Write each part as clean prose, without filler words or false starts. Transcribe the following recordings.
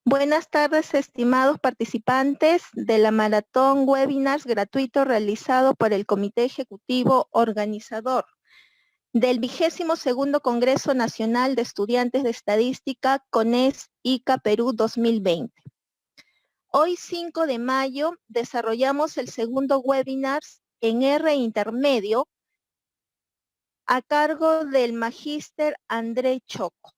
Buenas tardes, estimados participantes de la maratón webinars gratuito realizado por el Comité Ejecutivo Organizador del 22º Congreso Nacional de Estudiantes de Estadística CONES ICA Perú 2020. Hoy, 5 de mayo, desarrollamos el segundo webinar en R intermedio a cargo del magíster André Choco,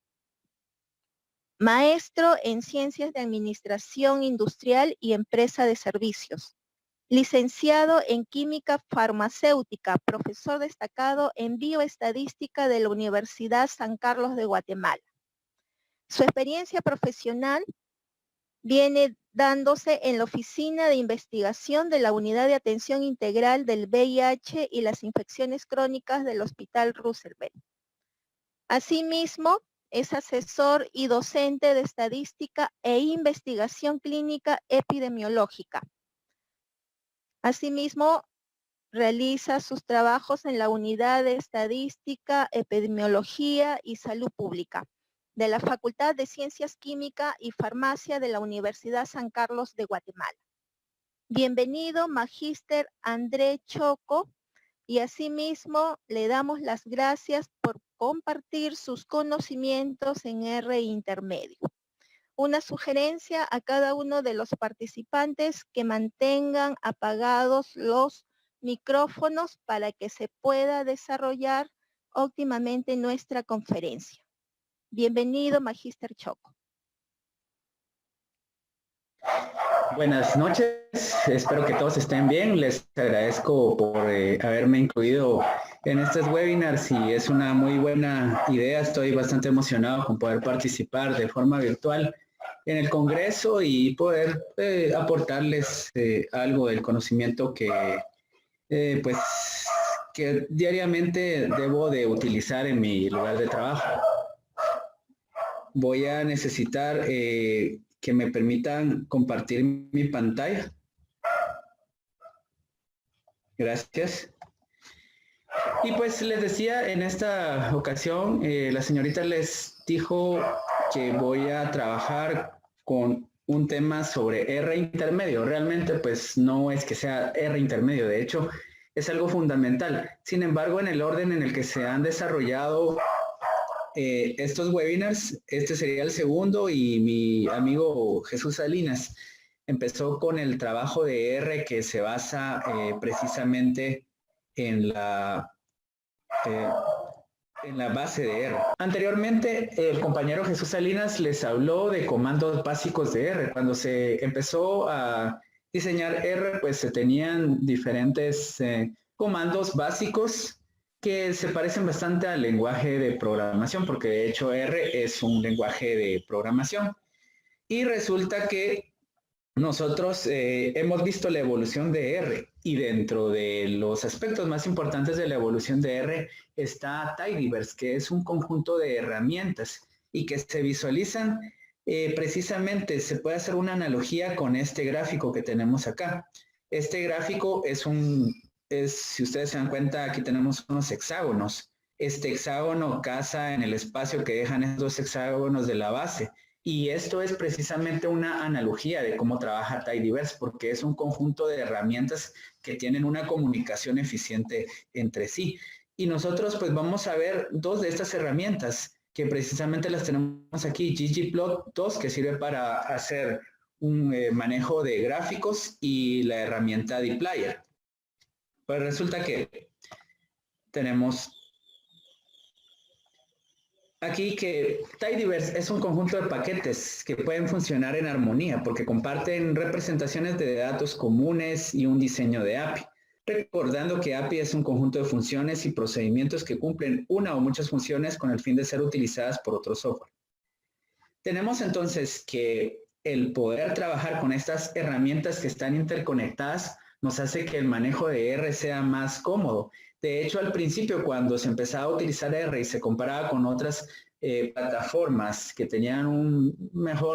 maestro en Ciencias de Administración Industrial y Empresa de Servicios, licenciado en Química Farmacéutica, profesor destacado en Bioestadística de la Universidad San Carlos de Guatemala. Su experiencia profesional viene dándose en la Oficina de Investigación de la Unidad de Atención Integral del VIH y las Infecciones Crónicas del Hospital Roosevelt. Asimismo, es asesor y docente de estadística e investigación clínica epidemiológica. Asimismo, realiza sus trabajos en la Unidad de Estadística, Epidemiología y Salud Pública de la Facultad de Ciencias Química y Farmacia de la Universidad San Carlos de Guatemala. Bienvenido, magíster André Choco, y asimismo le damos las gracias por compartir sus conocimientos en R intermedio. Una sugerencia a cada uno de los participantes que mantengan apagados los micrófonos para que se pueda desarrollar óptimamente nuestra conferencia. Bienvenido, magíster Choco. Buenas noches, espero que todos estén bien. Les agradezco por haberme incluido en estos webinars y es una muy buena idea. Estoy bastante emocionado con poder participar de forma virtual en el Congreso y poder aportarles algo del conocimiento que diariamente debo de utilizar en mi lugar de trabajo. Voy a necesitar que me permitan compartir mi pantalla. Gracias. Y pues les decía, en esta ocasión, la señorita les dijo que voy a trabajar con un tema sobre R intermedio. Realmente, pues no es que sea R intermedio, de hecho, es algo fundamental. Sin embargo, en el orden en el que se han desarrollado estos webinars, este sería el segundo y mi amigo Jesús Salinas empezó con el trabajo de R que se basa precisamente en la base de R. Anteriormente, el compañero Jesús Salinas les habló de comandos básicos de R. Cuando se empezó a diseñar R, pues se tenían diferentes comandos básicos que se parecen bastante al lenguaje de programación, porque de hecho R es un lenguaje de programación. Y resulta que nosotros hemos visto la evolución de R y dentro de los aspectos más importantes de la evolución de R está Tidyverse, que es un conjunto de herramientas y que se visualizan precisamente, se puede hacer una analogía con este gráfico que tenemos acá. Este gráfico si ustedes se dan cuenta, aquí tenemos unos hexágonos. Este hexágono casa en el espacio que dejan estos hexágonos de la base. Y esto es precisamente una analogía de cómo trabaja Tidyverse, porque es un conjunto de herramientas que tienen una comunicación eficiente entre sí. Y nosotros pues vamos a ver dos de estas herramientas, que precisamente las tenemos aquí, ggplot2, que sirve para hacer un manejo de gráficos, y la herramienta dplyr. Pues resulta que tenemos aquí que Tidyverse es un conjunto de paquetes que pueden funcionar en armonía porque comparten representaciones de datos comunes y un diseño de API. Recordando que API es un conjunto de funciones y procedimientos que cumplen una o muchas funciones con el fin de ser utilizadas por otro software. Tenemos entonces que el poder trabajar con estas herramientas que están interconectadas nos hace que el manejo de R sea más cómodo. De hecho, al principio, cuando se empezaba a utilizar R y se comparaba con otras plataformas que tenían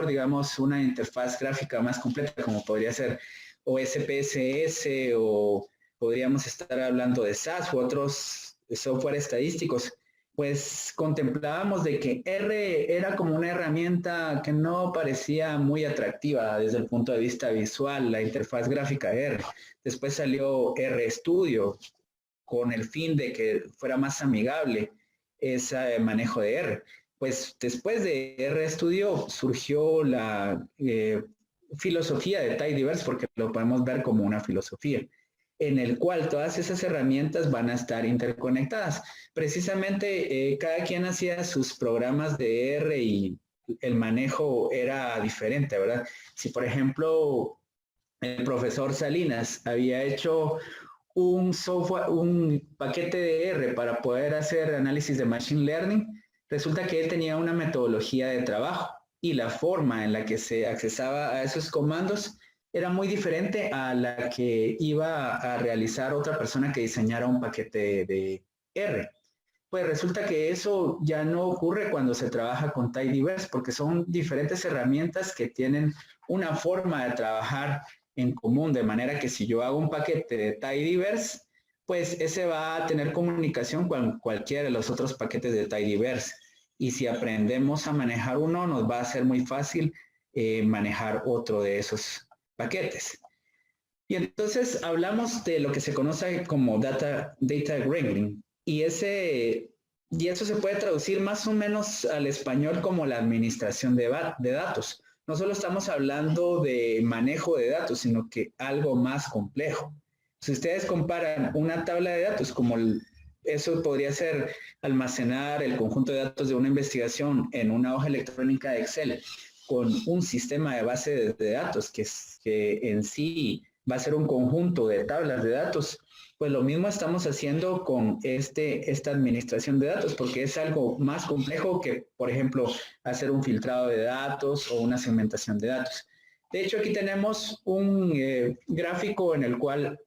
digamos, una interfaz gráfica más completa, como podría ser SPSS o podríamos estar hablando de SAS u otros software estadísticos, pues contemplábamos de que R era como una herramienta que no parecía muy atractiva desde el punto de vista visual, la interfaz gráfica de R. Después salió RStudio con el fin de que fuera más amigable ese manejo de R. Pues después de RStudio surgió la filosofía de Tidyverse, porque lo podemos ver como una filosofía, en el cual todas esas herramientas van a estar interconectadas. Precisamente cada quien hacía sus programas de R y el manejo era diferente, ¿verdad? Si por ejemplo el profesor Salinas había hecho un software, un paquete de R para poder hacer análisis de Machine Learning, resulta que él tenía una metodología de trabajo y la forma en la que se accesaba a esos comandos era muy diferente a la que iba a realizar otra persona que diseñara un paquete de R. Pues resulta que eso ya no ocurre cuando se trabaja con Tidyverse, porque son diferentes herramientas que tienen una forma de trabajar en común, de manera que si yo hago un paquete de Tidyverse, pues ese va a tener comunicación con cualquiera de los otros paquetes de Tidyverse. Y si aprendemos a manejar uno, nos va a ser muy fácil manejar otro de esos paquetes. Y entonces hablamos de lo que se conoce como data wrangling, y eso se puede traducir más o menos al español como la administración de datos. No solo estamos hablando de manejo de datos, sino que algo más complejo. Si ustedes comparan una tabla de datos como eso podría ser almacenar el conjunto de datos de una investigación en una hoja electrónica de Excel con un sistema de base de datos que en sí va a ser un conjunto de tablas de datos, pues lo mismo estamos haciendo con esta administración de datos, porque es algo más complejo que, por ejemplo, hacer un filtrado de datos o una segmentación de datos. De hecho, aquí tenemos un gráfico en el cual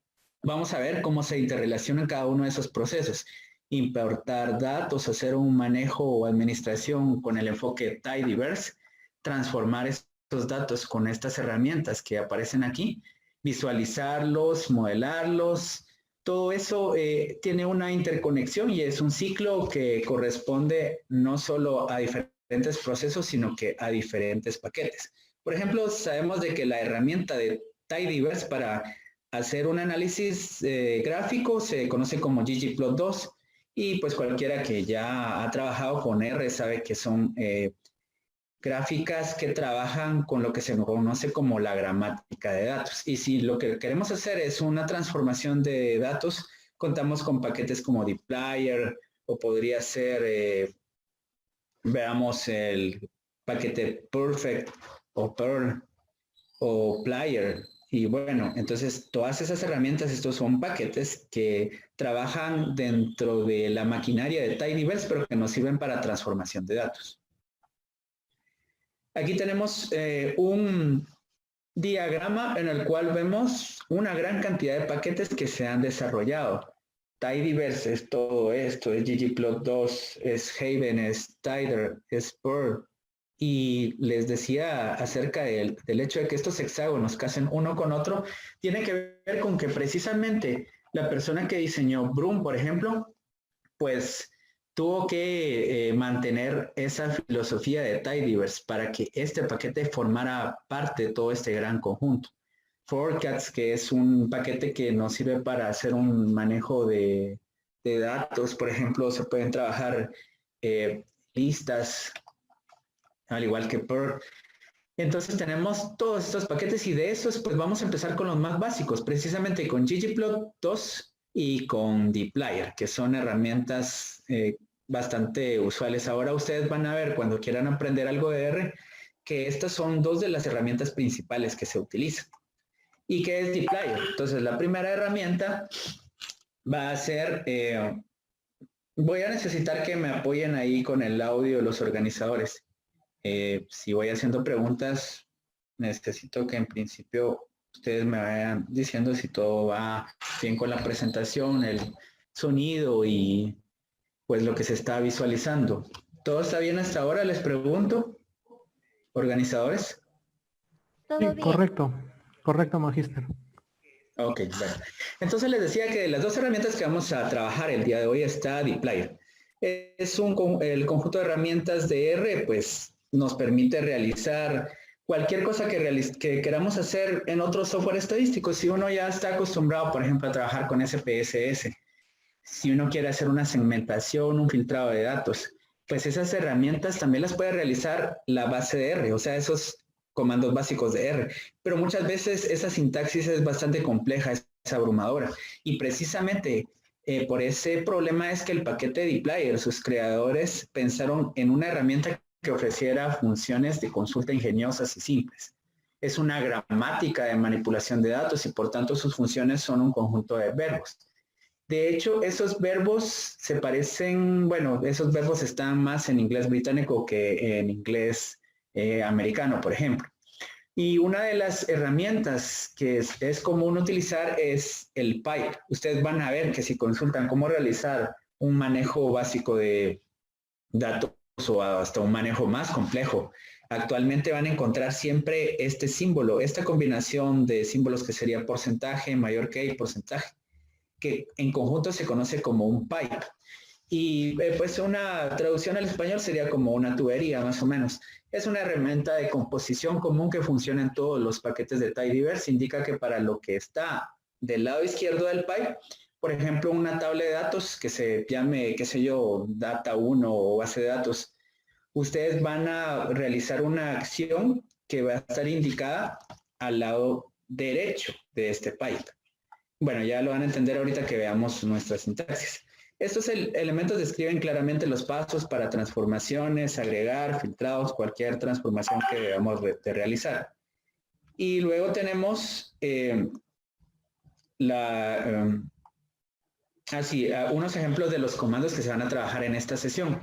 vamos a ver cómo se interrelacionan cada uno de esos procesos. Importar datos, hacer un manejo o administración con el enfoque Tidyverse, transformar estos datos con estas herramientas que aparecen aquí, visualizarlos, modelarlos, todo eso tiene una interconexión y es un ciclo que corresponde no solo a diferentes procesos, sino que a diferentes paquetes. Por ejemplo, sabemos de que la herramienta de Tidyverse para hacer un análisis gráfico se conoce como ggplot2, y pues cualquiera que ya ha trabajado con R sabe que son gráficas que trabajan con lo que se conoce como la gramática de datos. Y si lo que queremos hacer es una transformación de datos, contamos con paquetes como dplyr, o podría ser, veamos el paquete perfect o perl o Plier. Y bueno, entonces todas esas herramientas, estos son paquetes que trabajan dentro de la maquinaria de Tidyverse, pero que nos sirven para transformación de datos. Aquí tenemos un diagrama en el cual vemos una gran cantidad de paquetes que se han desarrollado. Tidyverse es todo esto, es ggplot2, es Haven, es Tidyr, es Perl. Y les decía acerca del hecho de que estos hexágonos casen uno con otro, tiene que ver con que precisamente la persona que diseñó Broom, por ejemplo, pues tuvo que mantener esa filosofía de Tidyverse para que este paquete formara parte de todo este gran conjunto. Forecats, que es un paquete que nos sirve para hacer un manejo de datos, por ejemplo, se pueden trabajar listas, al igual que Perl. Entonces tenemos todos estos paquetes y de esos pues vamos a empezar con los más básicos, precisamente con ggplot2 y con dplyr, que son herramientas bastante usuales. Ahora ustedes van a ver cuando quieran aprender algo de R, que estas son dos de las herramientas principales que se utilizan. ¿Y qué es dplyr? Entonces la primera herramienta va a ser, voy a necesitar que me apoyen ahí con el audio los organizadores. Si voy haciendo preguntas, necesito que en principio ustedes me vayan diciendo si todo va bien con la presentación, el sonido y pues lo que se está visualizando. ¿Todo está bien hasta ahora? Les pregunto, organizadores. Todo bien. Correcto, Magíster. Ok, bueno. Entonces les decía que de las dos herramientas que vamos a trabajar el día de hoy está dplyr. El conjunto de herramientas de R, pues nos permite realizar cualquier cosa que queramos hacer en otro software estadístico. Si uno ya está acostumbrado, por ejemplo, a trabajar con SPSS, si uno quiere hacer una segmentación, un filtrado de datos, pues esas herramientas también las puede realizar la base de R, o sea, esos comandos básicos de R. Pero muchas veces esa sintaxis es bastante compleja, es abrumadora. Y precisamente por ese problema es que el paquete de dplyr, sus creadores pensaron en una herramienta que ofreciera funciones de consulta ingeniosas y simples. Es una gramática de manipulación de datos y por tanto sus funciones son un conjunto de verbos. De hecho, esos verbos se parecen, bueno, esos verbos están más en inglés británico que en inglés americano, por ejemplo. Y una de las herramientas que es común utilizar es el pipe. Ustedes van a ver que si consultan cómo realizar un manejo básico de datos o hasta un manejo más complejo, actualmente van a encontrar siempre este símbolo, esta combinación de símbolos que sería porcentaje, mayor que y porcentaje, que en conjunto se conoce como un pipe. Y pues una traducción al español sería como una tubería, más o menos. Es una herramienta de composición común que funciona en todos los paquetes de tidyverse. Indica que para lo que está del lado izquierdo del pipe, por ejemplo, una tabla de datos que se llame, qué sé yo, data 1 o base de datos, ustedes van a realizar una acción que va a estar indicada al lado derecho de este pipe. Bueno, ya lo van a entender ahorita que veamos nuestra sintaxis. Estos elementos describen claramente los pasos para transformaciones, agregar, filtrados, cualquier transformación que debamos de realizar. Y luego tenemos unos ejemplos de los comandos que se van a trabajar en esta sesión.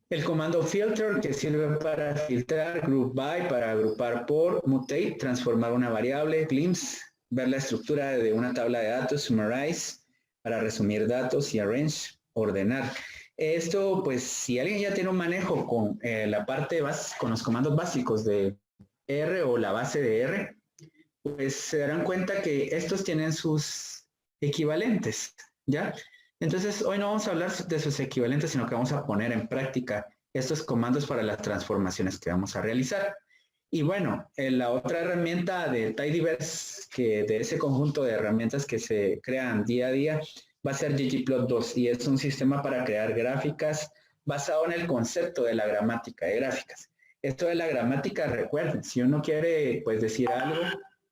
El comando filter, que sirve para filtrar, group by, para agrupar por, mutate, transformar una variable, glimpse, ver la estructura de una tabla de datos, summarize, para resumir datos, y arrange, ordenar. Esto, pues, si alguien ya tiene un manejo con la parte con los comandos básicos de R o la base de R, pues se darán cuenta que estos tienen sus equivalentes, ¿ya? Entonces, hoy no vamos a hablar de sus equivalentes, sino que vamos a poner en práctica estos comandos para las transformaciones que vamos a realizar. Y bueno, la otra herramienta de tidyverse, que de ese conjunto de herramientas que se crean día a día, va a ser ggplot2, y es un sistema para crear gráficas basado en el concepto de la gramática de gráficas. Esto de la gramática, recuerden, si uno quiere pues decir algo,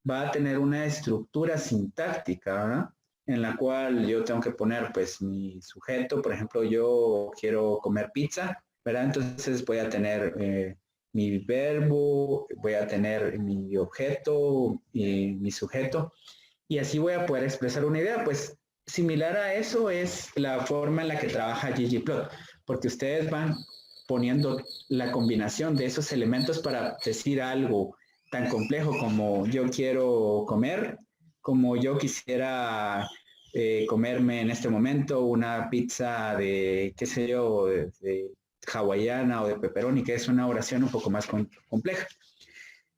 va a tener una estructura sintáctica, ¿verdad?, en la cual yo tengo que poner pues mi sujeto. Por ejemplo, yo quiero comer pizza, ¿verdad? Entonces voy a tener mi verbo, voy a tener mi objeto y mi sujeto, y así voy a poder expresar una idea. Pues similar a eso es la forma en la que trabaja ggplot, porque ustedes van poniendo la combinación de esos elementos para decir algo tan complejo como yo quiero comer, como yo quisiera comerme en este momento una pizza de, qué sé yo, de hawaiana o de pepperoni, que es una oración un poco más compleja.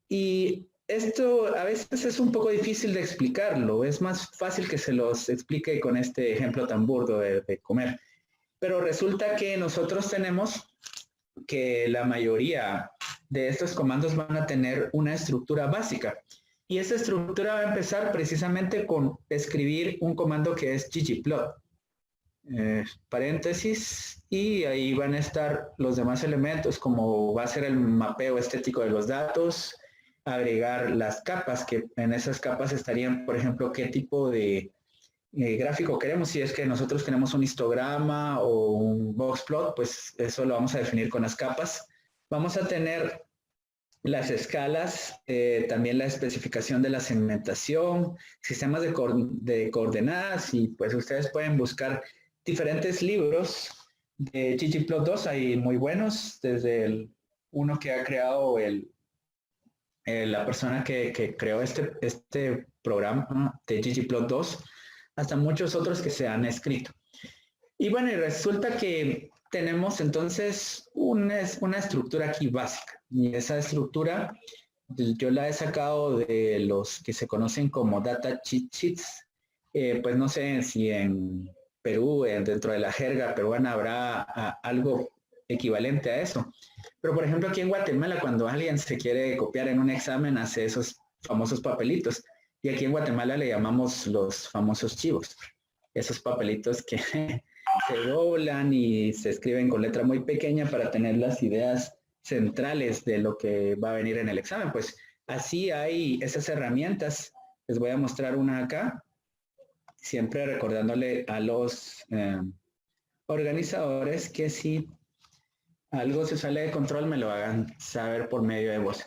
Y esto a veces es un poco difícil de explicarlo, es más fácil que se los explique con este ejemplo tan burdo de comer. Pero resulta que nosotros tenemos que la mayoría de estos comandos van a tener una estructura básica. Y esa estructura va a empezar precisamente con escribir un comando que es ggplot. Paréntesis, y ahí van a estar los demás elementos, como va a ser el mapeo estético de los datos, agregar las capas, que en esas capas estarían, por ejemplo, qué tipo de gráfico queremos. Si es que nosotros queremos un histograma o un boxplot, pues eso lo vamos a definir con las capas. Vamos a tener las escalas, también la especificación de la segmentación, sistemas de coordenadas, y pues ustedes pueden buscar diferentes libros de ggplot2, hay muy buenos, desde uno que ha creado la persona que creó este programa de ggplot2, hasta muchos otros que se han escrito. Y bueno, y resulta que tenemos entonces una estructura aquí básica, y esa estructura yo la he sacado de los que se conocen como data cheat sheets. Pues no sé si en Perú, dentro de la jerga peruana habrá algo equivalente a eso. Pero por ejemplo aquí en Guatemala, cuando alguien se quiere copiar en un examen, hace esos famosos papelitos. Y aquí en Guatemala le llamamos los famosos chivos. Esos papelitos que se doblan y se escriben con letra muy pequeña para tener las ideas centrales de lo que va a venir en el examen. Pues así hay esas herramientas. Les voy a mostrar una acá, siempre recordándole a los organizadores que si algo se sale de control me lo hagan saber por medio de voz.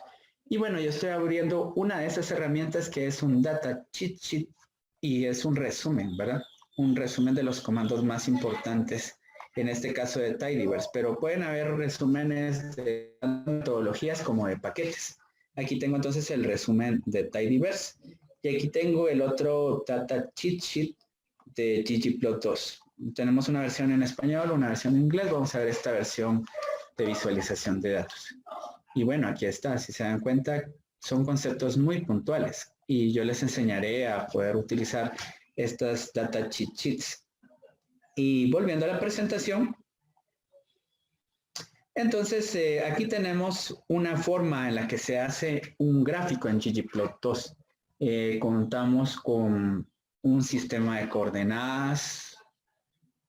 Y bueno, yo estoy abriendo una de esas herramientas que es un data cheat sheet y es un resumen, ¿verdad? Un resumen de los comandos más importantes, en este caso de Tidyverse, pero pueden haber resúmenes de metodologías como de paquetes. Aquí tengo entonces el resumen de Tidyverse y aquí tengo el otro data cheat sheet de ggplot2. Tenemos una versión en español, una versión en inglés. Vamos a ver esta versión de visualización de datos. Y bueno, aquí está. Si se dan cuenta, son conceptos muy puntuales y yo les enseñaré a poder utilizar estas data cheat sheets. Y volviendo a la presentación, entonces aquí tenemos una forma en la que se hace un gráfico en ggplot2. Contamos con un sistema de coordenadas,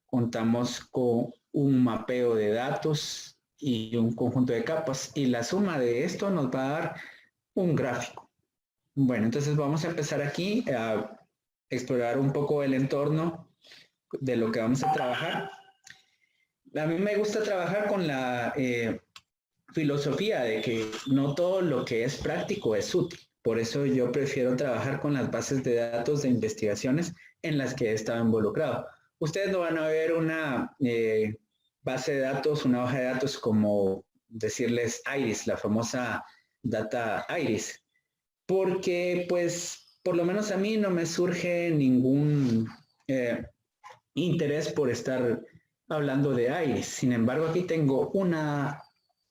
contamos con un mapeo de datos y un conjunto de capas, y la suma de esto nos va a dar un gráfico. Bueno, entonces vamos a empezar aquí a explorar un poco el entorno de lo que vamos a trabajar. A mí me gusta trabajar con la filosofía de que no todo lo que es práctico es útil. Por eso yo prefiero trabajar con las bases de datos de investigaciones en las que he estado involucrado. Ustedes no van a ver una base de datos, una hoja de datos como decirles IRIS, la famosa data IRIS, porque pues por lo menos a mí no me surge ningún interés por estar hablando de IRIS. Sin embargo, aquí tengo una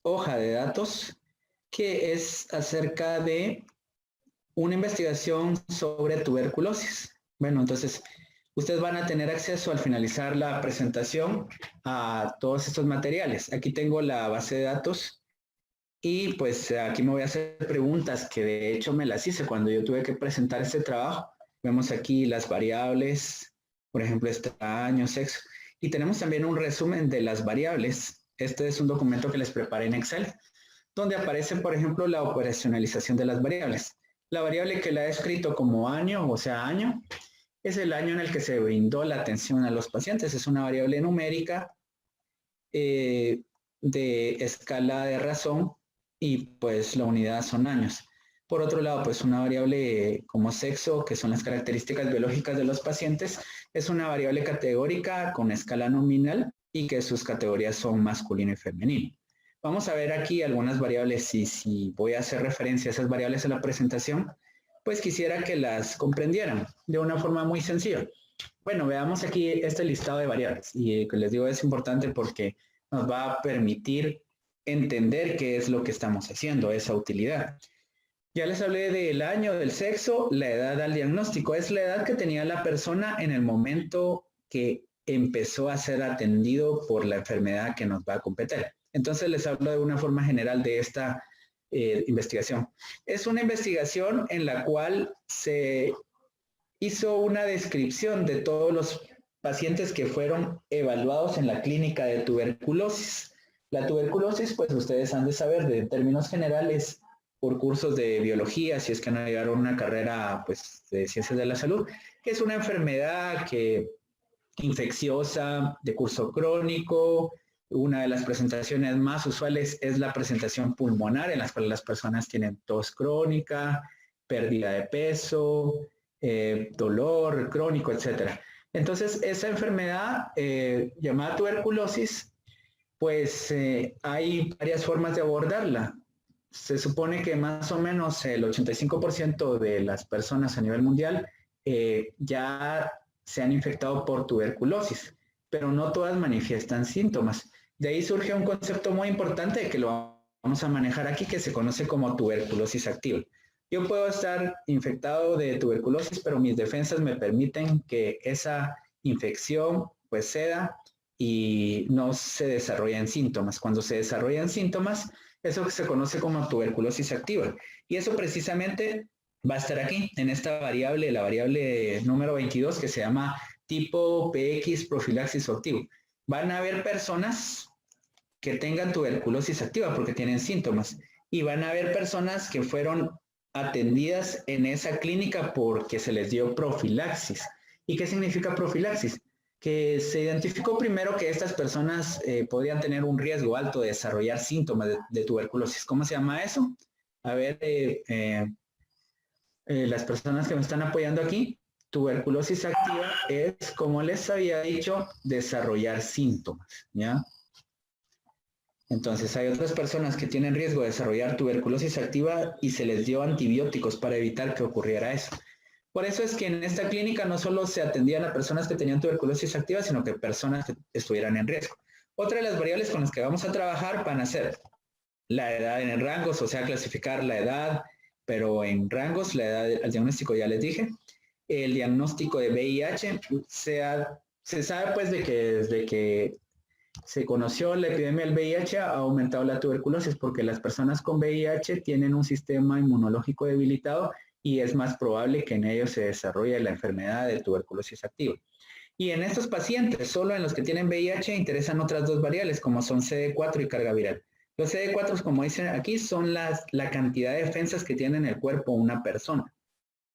hoja de datos que es acerca de una investigación sobre tuberculosis. Bueno, entonces ustedes van a tener acceso al finalizar la presentación a todos estos materiales. Aquí tengo la base de datos y pues aquí me voy a hacer preguntas que de hecho me las hice cuando yo tuve que presentar este trabajo. Vemos aquí las variables, por ejemplo, este año, sexo. Y tenemos también un resumen de las variables. Este es un documento que les preparé en Excel, donde aparece, por ejemplo, la operacionalización de las variables. La variable que la he escrito como año, o sea, año, es el año en el que se brindó la atención a los pacientes. Es una variable numérica de escala de razón y pues la unidad son años. Por otro lado, pues una variable como sexo, que son las características biológicas de los pacientes, es una variable categórica con escala nominal y que sus categorías son masculino y femenino. Vamos a ver aquí algunas variables y si voy a hacer referencia a esas variables en la presentación, pues quisiera que las comprendieran de una forma muy sencilla. Bueno, veamos aquí este listado de variables y les digo es importante porque nos va a permitir entender qué es lo que estamos haciendo, esa utilidad. Ya les hablé del año, del sexo, la edad al diagnóstico. Es la edad que tenía la persona en el momento que empezó a ser atendido por la enfermedad que nos va a competir. Entonces les hablo de una forma general de esta investigación. Es una investigación en la cual se hizo una descripción de todos los pacientes que fueron evaluados en la clínica de tuberculosis. La tuberculosis, pues ustedes han de saber de términos generales por cursos de biología, si es que no llegaron a una carrera pues, de ciencias de la salud, que es una enfermedad infecciosa de curso crónico. Una de las presentaciones más usuales es la presentación pulmonar, en las cuales las personas tienen tos crónica, pérdida de peso, dolor crónico, etc. Entonces, esa enfermedad llamada tuberculosis, pues hay varias formas de abordarla. Se supone que más o menos el 85% de las personas a nivel mundial ya se han infectado por tuberculosis, pero no todas manifiestan síntomas. De ahí surge un concepto muy importante que lo vamos a manejar aquí, que se conoce como tuberculosis activa. Yo puedo estar infectado de tuberculosis, pero mis defensas me permiten que esa infección pues ceda y no se desarrollan síntomas. Cuando se desarrollan síntomas, eso se conoce como tuberculosis activa. Y eso precisamente va a estar aquí, en esta variable, la variable número 22, que se llama tipo PX profilaxis activo. Van a haber personas que tengan tuberculosis activa porque tienen síntomas. Y van a haber personas que fueron atendidas en esa clínica porque se les dio profilaxis. ¿Y qué significa profilaxis? Que se identificó primero que estas personas podrían tener un riesgo alto de desarrollar síntomas de tuberculosis. ¿Cómo se llama eso? A ver, las personas que me están apoyando aquí, tuberculosis activa es, como les había dicho, desarrollar síntomas, ¿ya? Entonces hay otras personas que tienen riesgo de desarrollar tuberculosis activa y se les dio antibióticos para evitar que ocurriera eso. Por eso es que en esta clínica no solo se atendían a personas que tenían tuberculosis activa, sino que personas que estuvieran en riesgo. Otra de las variables con las que vamos a trabajar van a ser la edad en rangos, o sea, clasificar la edad, pero en rangos, la edad al diagnóstico ya les dije. El diagnóstico de VIH, se sabe pues de que desde que se conoció la epidemia del VIH ha aumentado la tuberculosis porque las personas con VIH tienen un sistema inmunológico debilitado y es más probable que en ellos se desarrolle la enfermedad de tuberculosis activa. Y en estos pacientes, solo en los que tienen VIH, interesan otras dos variables como son CD4 y carga viral. Los CD4, como dicen aquí, son la cantidad de defensas que tiene en el cuerpo una persona.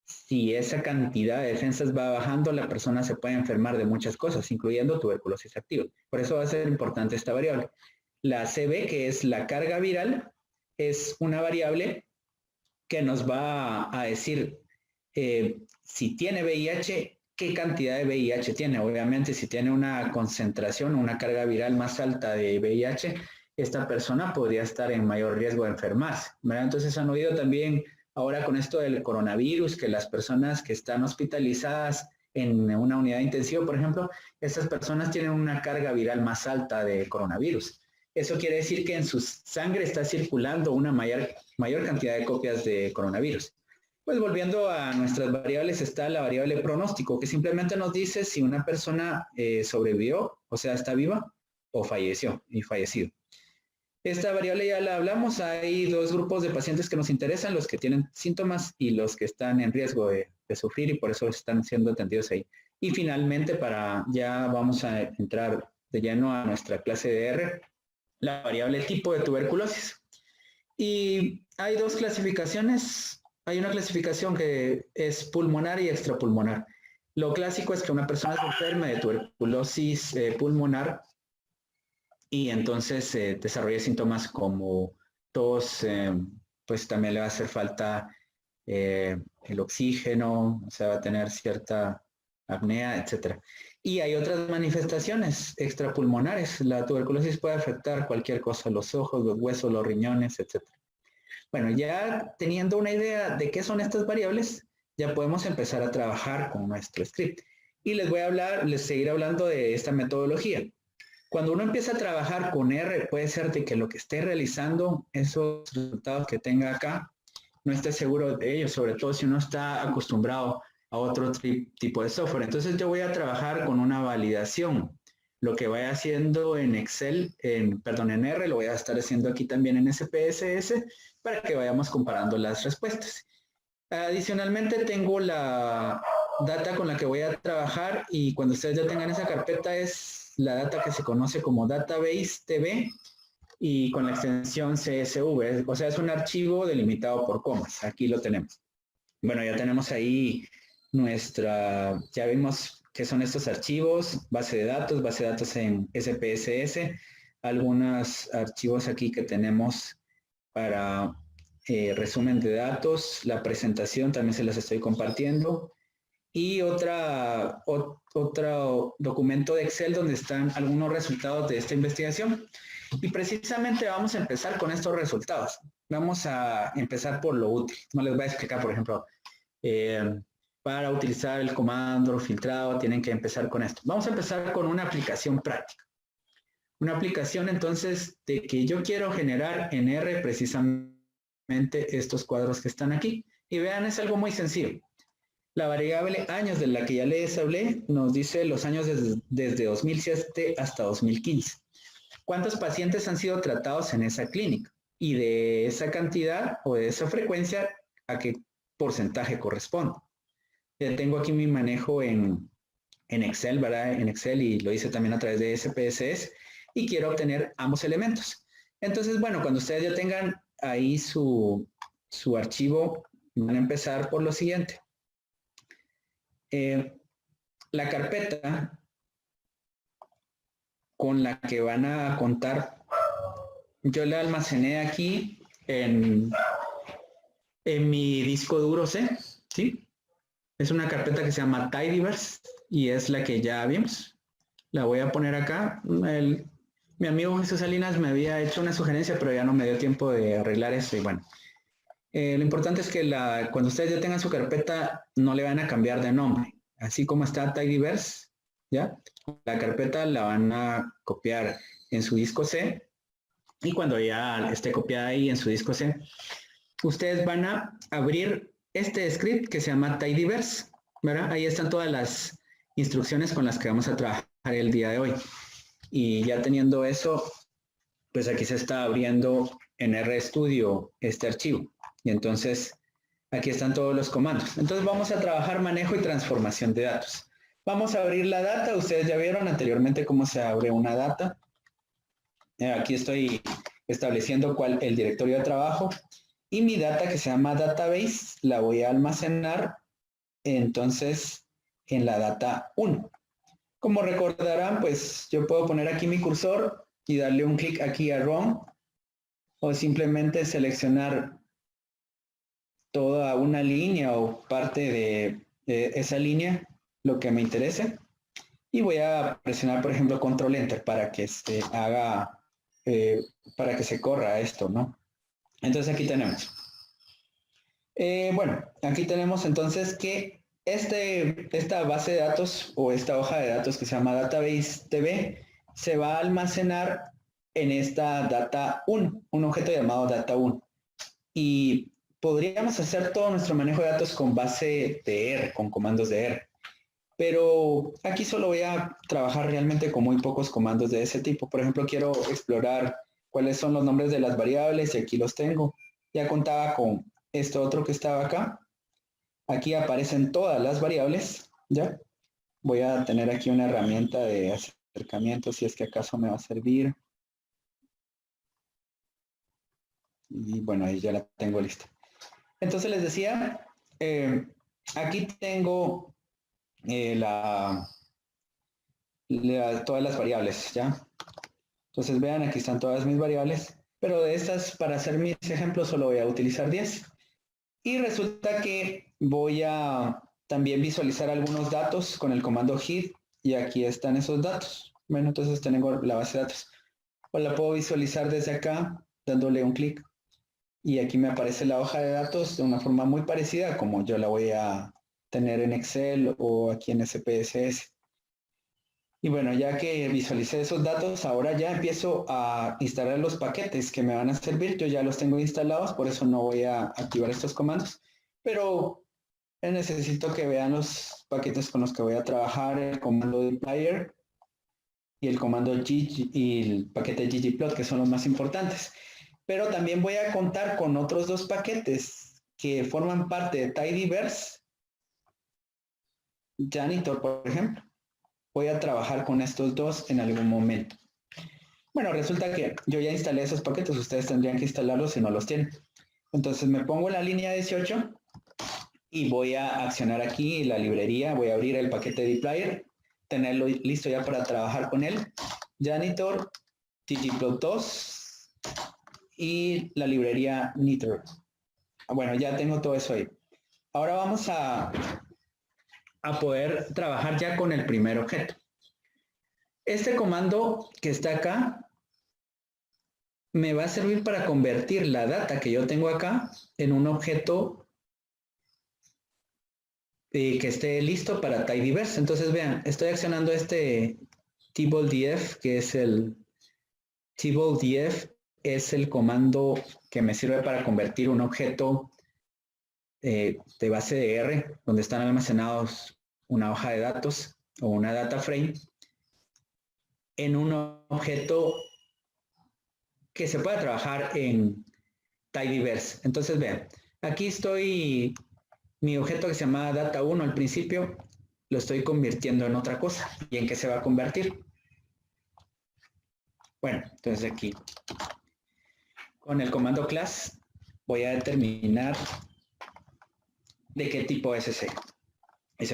Si esa cantidad de defensas va bajando, la persona se puede enfermar de muchas cosas, incluyendo tuberculosis activa. Por eso va a ser importante esta variable. La CB, que es la carga viral, es una variable que nos va a decir si tiene VIH, qué cantidad de VIH tiene. Obviamente, si tiene una concentración, una carga viral más alta de VIH, esta persona podría estar en mayor riesgo de enfermarse, ¿verdad? Entonces han oído también ahora con esto del coronavirus, que las personas que están hospitalizadas en una unidad intensiva, por ejemplo, estas personas tienen una carga viral más alta de coronavirus. Eso quiere decir que en su sangre está circulando una mayor cantidad de copias de coronavirus. Pues volviendo a nuestras variables está la variable pronóstico, que simplemente nos dice si una persona sobrevivió, o sea, está viva, o falleció y fallecido. Esta variable ya la hablamos, hay dos grupos de pacientes que nos interesan, los que tienen síntomas y los que están en riesgo de sufrir y por eso están siendo atendidos ahí. Y finalmente, ya vamos a entrar de lleno a nuestra clase de R, la variable tipo de tuberculosis. Y hay dos clasificaciones, hay una clasificación que es pulmonar y extrapulmonar. Lo clásico es que una persona se enferme de tuberculosis pulmonar y entonces desarrolla síntomas como tos, pues también le va a hacer falta el oxígeno, o sea, va a tener cierta apnea, etc. Y hay otras manifestaciones extrapulmonares. La tuberculosis puede afectar cualquier cosa, los ojos, los huesos, los riñones, etc. Bueno, ya teniendo una idea de qué son estas variables, ya podemos empezar a trabajar con nuestro script. Y les seguiré hablando de esta metodología. Cuando uno empieza a trabajar con R, puede ser de que lo que esté realizando, esos resultados que tenga acá, no esté seguro de ellos, sobre todo si uno está acostumbrado a otro tipo de software. Entonces yo voy a trabajar con una validación. Lo que vaya haciendo en Excel, en R, lo voy a estar haciendo aquí también en SPSS para que vayamos comparando las respuestas. Adicionalmente tengo la data con la que voy a trabajar y cuando ustedes ya tengan esa carpeta es la data que se conoce como Database TV y con la extensión CSV, o sea, es un archivo delimitado por comas. Aquí lo tenemos. Bueno, ya tenemos ahí ya vimos qué son estos archivos, base de datos en SPSS, algunos archivos aquí que tenemos para resumen de datos, la presentación también se las estoy compartiendo. Y otro documento de Excel donde están algunos resultados de esta investigación. Y precisamente vamos a empezar con estos resultados. Vamos a empezar por lo útil. No les voy a explicar, por ejemplo, para utilizar el comando filtrado tienen que empezar con esto. Vamos a empezar con una aplicación práctica. Una aplicación entonces de que yo quiero generar en R precisamente estos cuadros que están aquí. Y vean, es algo muy sencillo. La variable años de la que ya les hablé nos dice los años desde 2007 hasta 2015. ¿Cuántos pacientes han sido tratados en esa clínica? Y de esa cantidad o de esa frecuencia, ¿a qué porcentaje corresponde? Ya tengo aquí mi manejo en Excel, ¿verdad? En Excel, y lo hice también a través de SPSS, y quiero obtener ambos elementos. Entonces, bueno, cuando ustedes ya tengan ahí su archivo, van a empezar por lo siguiente. La carpeta con la que van a contar, yo la almacené aquí en mi disco duro C, ¿sí? Es una carpeta que se llama Tidyverse y es la que ya vimos. La voy a poner acá. Mi amigo Jesús Salinas me había hecho una sugerencia, pero ya no me dio tiempo de arreglar eso. Y bueno, lo importante es que cuando ustedes ya tengan su carpeta, no le van a cambiar de nombre. Así como está Tidyverse, ¿ya? La carpeta la van a copiar en su disco C, y cuando ya esté copiada ahí en su disco C, ustedes van a abrir este script que se llama Tidyverse, ¿verdad? Ahí están todas las instrucciones con las que vamos a trabajar el día de hoy. Y ya teniendo eso, pues aquí se está abriendo en RStudio este archivo. Y entonces aquí están todos los comandos. Entonces vamos a trabajar manejo y transformación de datos. Vamos a abrir la data. Ustedes ya vieron anteriormente cómo se abre una data. Aquí estoy estableciendo el directorio de trabajo. Y mi data, que se llama database, la voy a almacenar entonces en la data 1. Como recordarán, pues yo puedo poner aquí mi cursor y darle un clic aquí a Run, o simplemente seleccionar toda una línea o parte de esa línea, lo que me interese, y voy a presionar, por ejemplo, Control Enter para que se haga, para que se corra esto, ¿no? Entonces aquí tenemos. Bueno, aquí tenemos entonces que esta base de datos o esta hoja de datos que se llama Database DB se va a almacenar en esta data 1, un objeto llamado data 1. Y podríamos hacer todo nuestro manejo de datos con base de R, con comandos de R. Pero aquí solo voy a trabajar realmente con muy pocos comandos de ese tipo. Por ejemplo, quiero explorar cuáles son los nombres de las variables y aquí los tengo. Ya contaba con esto otro que estaba acá. Aquí aparecen todas las variables, ¿ya? Voy a tener aquí una herramienta de acercamiento si es que acaso me va a servir. Y bueno, ahí ya la tengo lista. Entonces les decía, aquí tengo todas las variables, ¿ya? Entonces vean, aquí están todas mis variables, pero de estas, para hacer mis ejemplos, solo voy a utilizar 10. Y resulta que voy a también visualizar algunos datos con el comando hid, y aquí están esos datos. Bueno, entonces tengo la base de datos. O la puedo visualizar desde acá, dándole un clic. Y aquí me aparece la hoja de datos de una forma muy parecida como yo la voy a tener en Excel o aquí en SPSS. Y bueno, ya que visualicé esos datos, ahora ya empiezo a instalar los paquetes que me van a servir. Yo ya los tengo instalados, por eso no voy a activar estos comandos. Pero necesito que vean los paquetes con los que voy a trabajar, el comando dplyr y el comando y el paquete ggplot, que son los más importantes. Pero también voy a contar con otros dos paquetes que forman parte de Tidyverse. Janitor, por ejemplo. Voy a trabajar con estos dos en algún momento. Bueno, resulta que yo ya instalé esos paquetes. Ustedes tendrían que instalarlos si no los tienen. Entonces me pongo en la línea 18 y voy a accionar aquí la librería. Voy a abrir el paquete dplyr, tenerlo listo ya para trabajar con él. Janitor, ggplot2 y la librería knitr. Bueno, ya tengo todo eso ahí. Ahora vamos a poder trabajar ya con el primer objeto. Este comando que está acá me va a servir para convertir la data que yo tengo acá en un objeto que esté listo para Tidyverse. Entonces vean, estoy accionando este tbldf, que es el tbldf es el comando que me sirve para convertir un objeto de base de R, donde están almacenados una hoja de datos o una data frame, en un objeto que se pueda trabajar en tidyverse. Entonces vean, aquí estoy, mi objeto que se llama data1 al principio, lo estoy convirtiendo en otra cosa. ¿Y en qué se va a convertir? Bueno, entonces aquí, con el comando class, voy a determinar de qué tipo es ese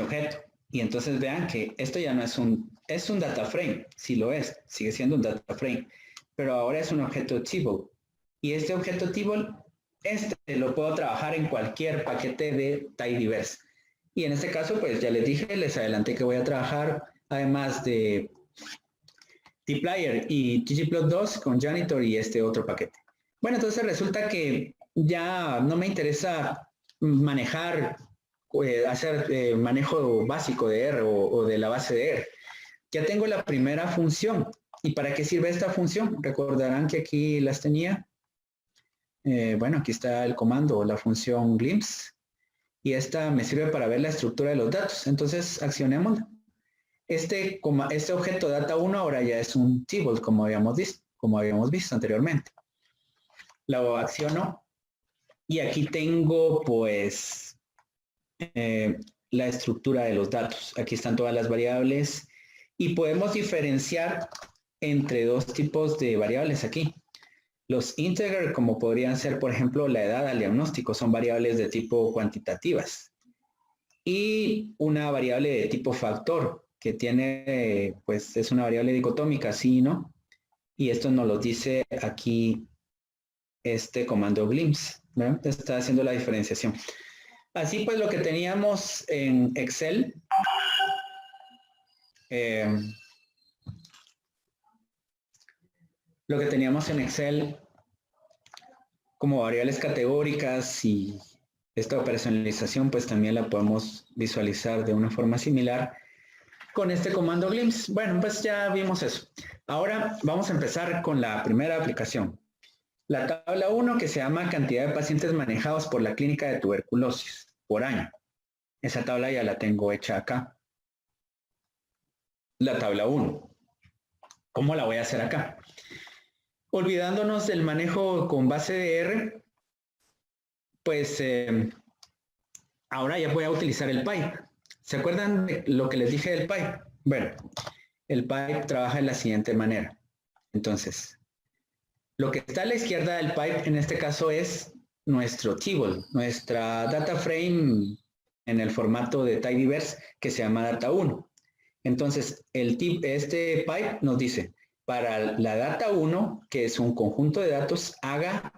objeto. Y entonces vean que esto ya no es un data frame, sí lo es, sigue siendo un data frame, pero ahora es un objeto table. Y este objeto table, lo puedo trabajar en cualquier paquete de tidyverse. Y en este caso, pues ya les dije, les adelanté que voy a trabajar, además de dplyr y ggplot2 con janitor y este otro paquete. Bueno, entonces resulta que ya no me interesa manejar, hacer manejo básico de R o de la base de R. Ya tengo la primera función. ¿Y para qué sirve esta función? Recordarán que aquí las tenía. Bueno, aquí está el comando, la función glimpse. Y esta me sirve para ver la estructura de los datos. Entonces, accionémosla. Este objeto data1 ahora ya es un table, como habíamos visto anteriormente. Lo acciono. Y aquí tengo, pues, la estructura de los datos. Aquí están todas las variables. Y podemos diferenciar entre dos tipos de variables aquí. Los integer, como podrían ser, por ejemplo, la edad al diagnóstico, son variables de tipo cuantitativas. Y una variable de tipo factor, que tiene, pues, es una variable dicotómica, sí y no. Y esto nos lo dice aquí este comando glimpse, ¿verdad? Está haciendo la diferenciación. Así pues, lo que teníamos en Excel, como variables categóricas y esta operacionalización, pues también la podemos visualizar de una forma similar con este comando glimpse. Bueno, pues ya vimos eso. Ahora vamos a empezar con la primera aplicación. La tabla 1, que se llama cantidad de pacientes manejados por la clínica de tuberculosis por año. Esa tabla ya la tengo hecha acá. La tabla 1. ¿Cómo la voy a hacer acá? Olvidándonos del manejo con base de R, pues ahora ya voy a utilizar el pipe. ¿Se acuerdan de lo que les dije del pipe? Bueno, el pipe trabaja de la siguiente manera. Entonces, lo que está a la izquierda del pipe en este caso es nuestro table, nuestra data frame en el formato de tidyverse que se llama data1. Entonces, este pipe nos dice, para la data 1, que es un conjunto de datos, haga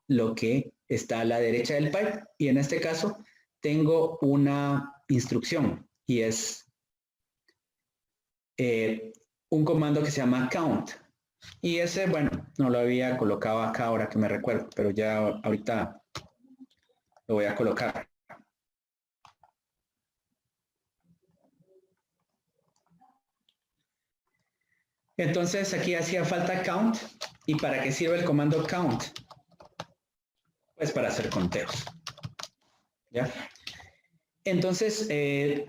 lo que está a la derecha del pipe. Y en este caso, tengo una instrucción y es un comando que se llama count. Y ese, bueno, no lo había colocado acá ahora que me recuerdo, pero ya ahorita lo voy a colocar. Entonces aquí hacía falta count. ¿Y para qué sirve el comando count? Pues para hacer conteos. ¿Ya? Entonces,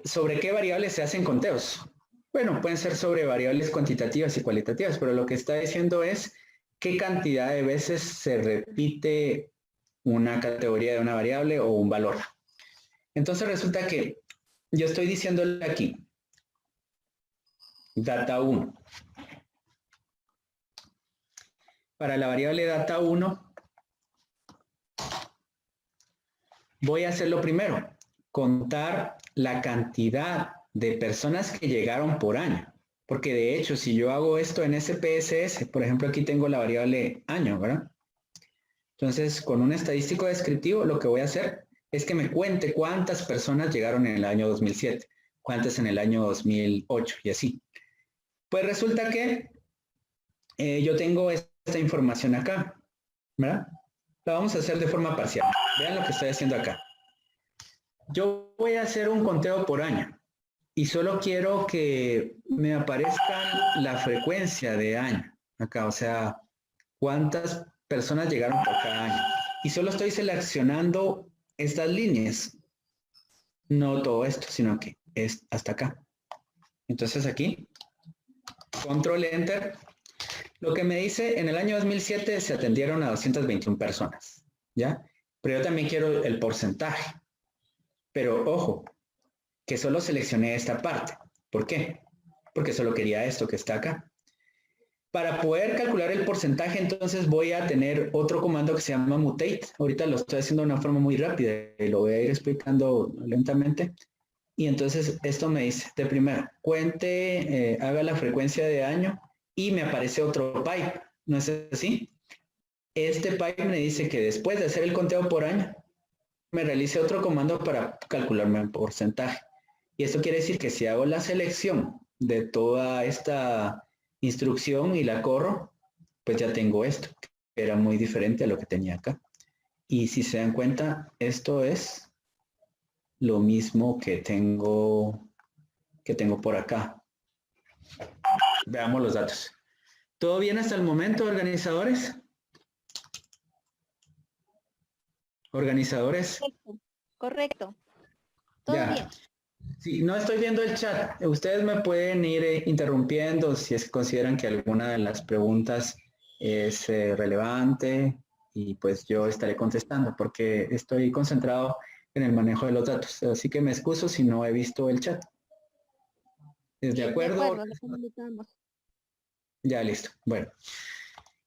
¿sobre qué variables se hacen conteos? Bueno, pueden ser sobre variables cuantitativas y cualitativas, pero lo que está diciendo es qué cantidad de veces se repite una categoría de una variable o un valor. Entonces resulta que yo estoy diciéndole aquí, data 1. Para la variable data 1, voy a hacer lo primero, contar la cantidad de personas que llegaron por año. Porque de hecho, si yo hago esto en SPSS, por ejemplo, aquí tengo la variable año, ¿verdad? Entonces, con un estadístico descriptivo, lo que voy a hacer es que me cuente cuántas personas llegaron en el año 2007, cuántas en el año 2008 y así. Pues resulta que yo tengo esta información acá, ¿verdad? La vamos a hacer de forma parcial. Vean lo que estoy haciendo acá. Yo voy a hacer un conteo por año y solo quiero que me aparezca la frecuencia de año acá, o sea, cuántas personas llegaron por cada año. Y solo estoy seleccionando estas líneas. No todo esto, sino que es hasta acá. Entonces aquí, control enter. Lo que me dice, en el año 2007 se atendieron a 221 personas, ¿ya? Pero yo también quiero el porcentaje. Pero ojo, que solo seleccioné esta parte. ¿Por qué? Porque solo quería esto que está acá. Para poder calcular el porcentaje, entonces voy a tener otro comando que se llama mutate. Ahorita lo estoy haciendo de una forma muy rápida y lo voy a ir explicando lentamente. Y entonces esto me dice, de primero, cuente, haga la frecuencia de año y me aparece otro pipe. ¿No es así? Este pipe me dice que después de hacer el conteo por año, me realice otro comando para calcularme el porcentaje. Y esto quiere decir que si hago la selección de toda esta instrucción y la corro, pues ya tengo esto, que era muy diferente a lo que tenía acá. Y si se dan cuenta, esto es lo mismo que tengo por acá. Veamos los datos. ¿Todo bien hasta el momento, organizadores? ¿Organizadores? Correcto. Todo ya. bien. Sí, no estoy viendo el chat. Ustedes me pueden ir interrumpiendo si es que consideran que alguna de las preguntas es relevante y pues yo estaré contestando porque estoy concentrado en el manejo de los datos. Así que me excuso si no he visto el chat. ¿Es de acuerdo? lo comunicamos. Ya, listo. Bueno,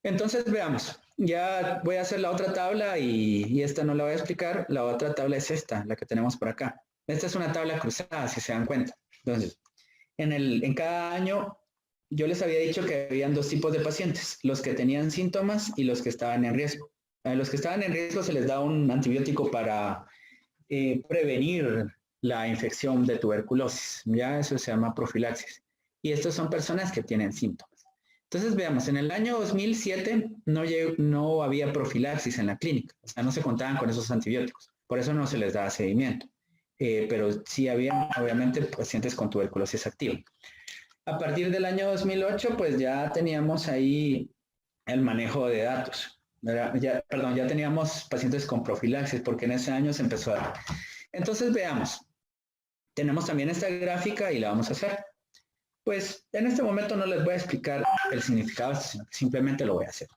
entonces veamos. Ya voy a hacer la otra tabla y esta no la voy a explicar. La otra tabla es esta, la que tenemos por acá. Esta es una tabla cruzada, si se dan cuenta. Entonces, en cada año, yo les había dicho que habían dos tipos de pacientes, los que tenían síntomas y los que estaban en riesgo. A los que estaban en riesgo se les da un antibiótico para prevenir la infección de tuberculosis. Ya eso se llama profilaxis. Y estas son personas que tienen síntomas. Entonces veamos, en el año 2007 no había profilaxis en la clínica, o sea, no se contaban con esos antibióticos, por eso no se les daba seguimiento, pero sí había obviamente pacientes con tuberculosis activa. A partir del año 2008 pues ya teníamos ahí el manejo de datos, ya teníamos pacientes con profilaxis porque en ese año se empezó a dar. Entonces veamos, tenemos también esta gráfica y la vamos a hacer. Pues en este momento no les voy a explicar el significado, sino que simplemente lo voy a hacer.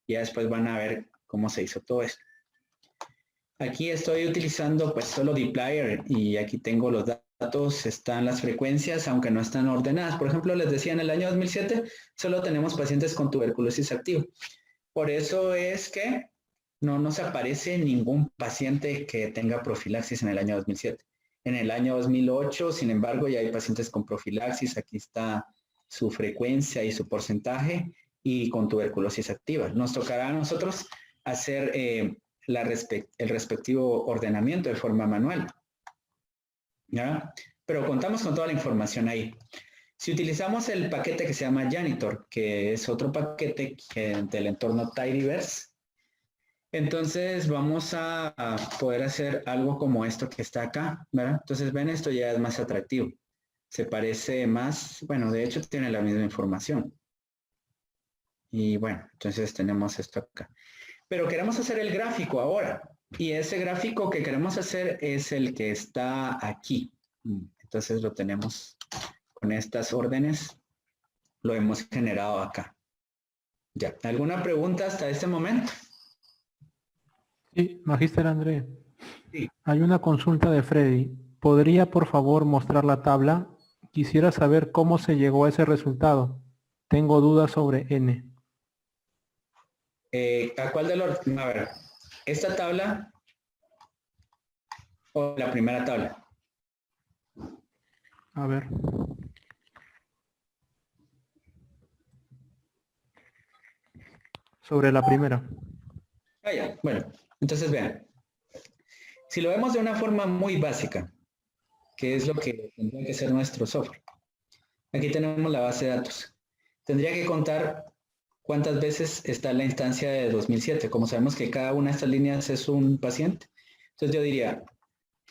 Ya después van a ver cómo se hizo todo esto. Aquí estoy utilizando pues solo dplyr y aquí tengo los datos, están las frecuencias, aunque no están ordenadas. Por ejemplo, les decía en el año 2007 solo tenemos pacientes con tuberculosis activa. Por eso es que no nos aparece ningún paciente que tenga profilaxis en el año 2007. En el año 2008, sin embargo, ya hay pacientes con profilaxis. Aquí está su frecuencia y su porcentaje y con tuberculosis activa. Nos tocará a nosotros hacer el respectivo ordenamiento de forma manual. ¿Ya? Pero contamos con toda la información ahí. Si utilizamos el paquete que se llama Janitor, que es otro paquete del entorno Tidyverse, entonces vamos a poder hacer algo como esto que está acá, ¿verdad? Entonces ven, esto ya es más atractivo. Se parece más, bueno, de hecho tiene la misma información. Y bueno, entonces tenemos esto acá. Pero queremos hacer el gráfico ahora. Y ese gráfico que queremos hacer es el que está aquí. Entonces lo tenemos con estas órdenes. Lo hemos generado acá. Ya. ¿Alguna pregunta hasta este momento? Sí, Magíster André. Sí. Hay una consulta de Freddy. ¿Podría por favor mostrar la tabla? Quisiera saber cómo se llegó a ese resultado. Tengo dudas sobre N. ¿A cuál de los? A ver, ¿esta tabla o la primera tabla? A ver. Sobre la primera. Ah, ya. Bueno, entonces vean. Si lo vemos de una forma muy básica, que es lo que tendría que ser nuestro software. Aquí tenemos la base de datos. Tendría que contar cuántas veces está la instancia de 2007. Como sabemos que cada una de estas líneas es un paciente. Entonces yo diría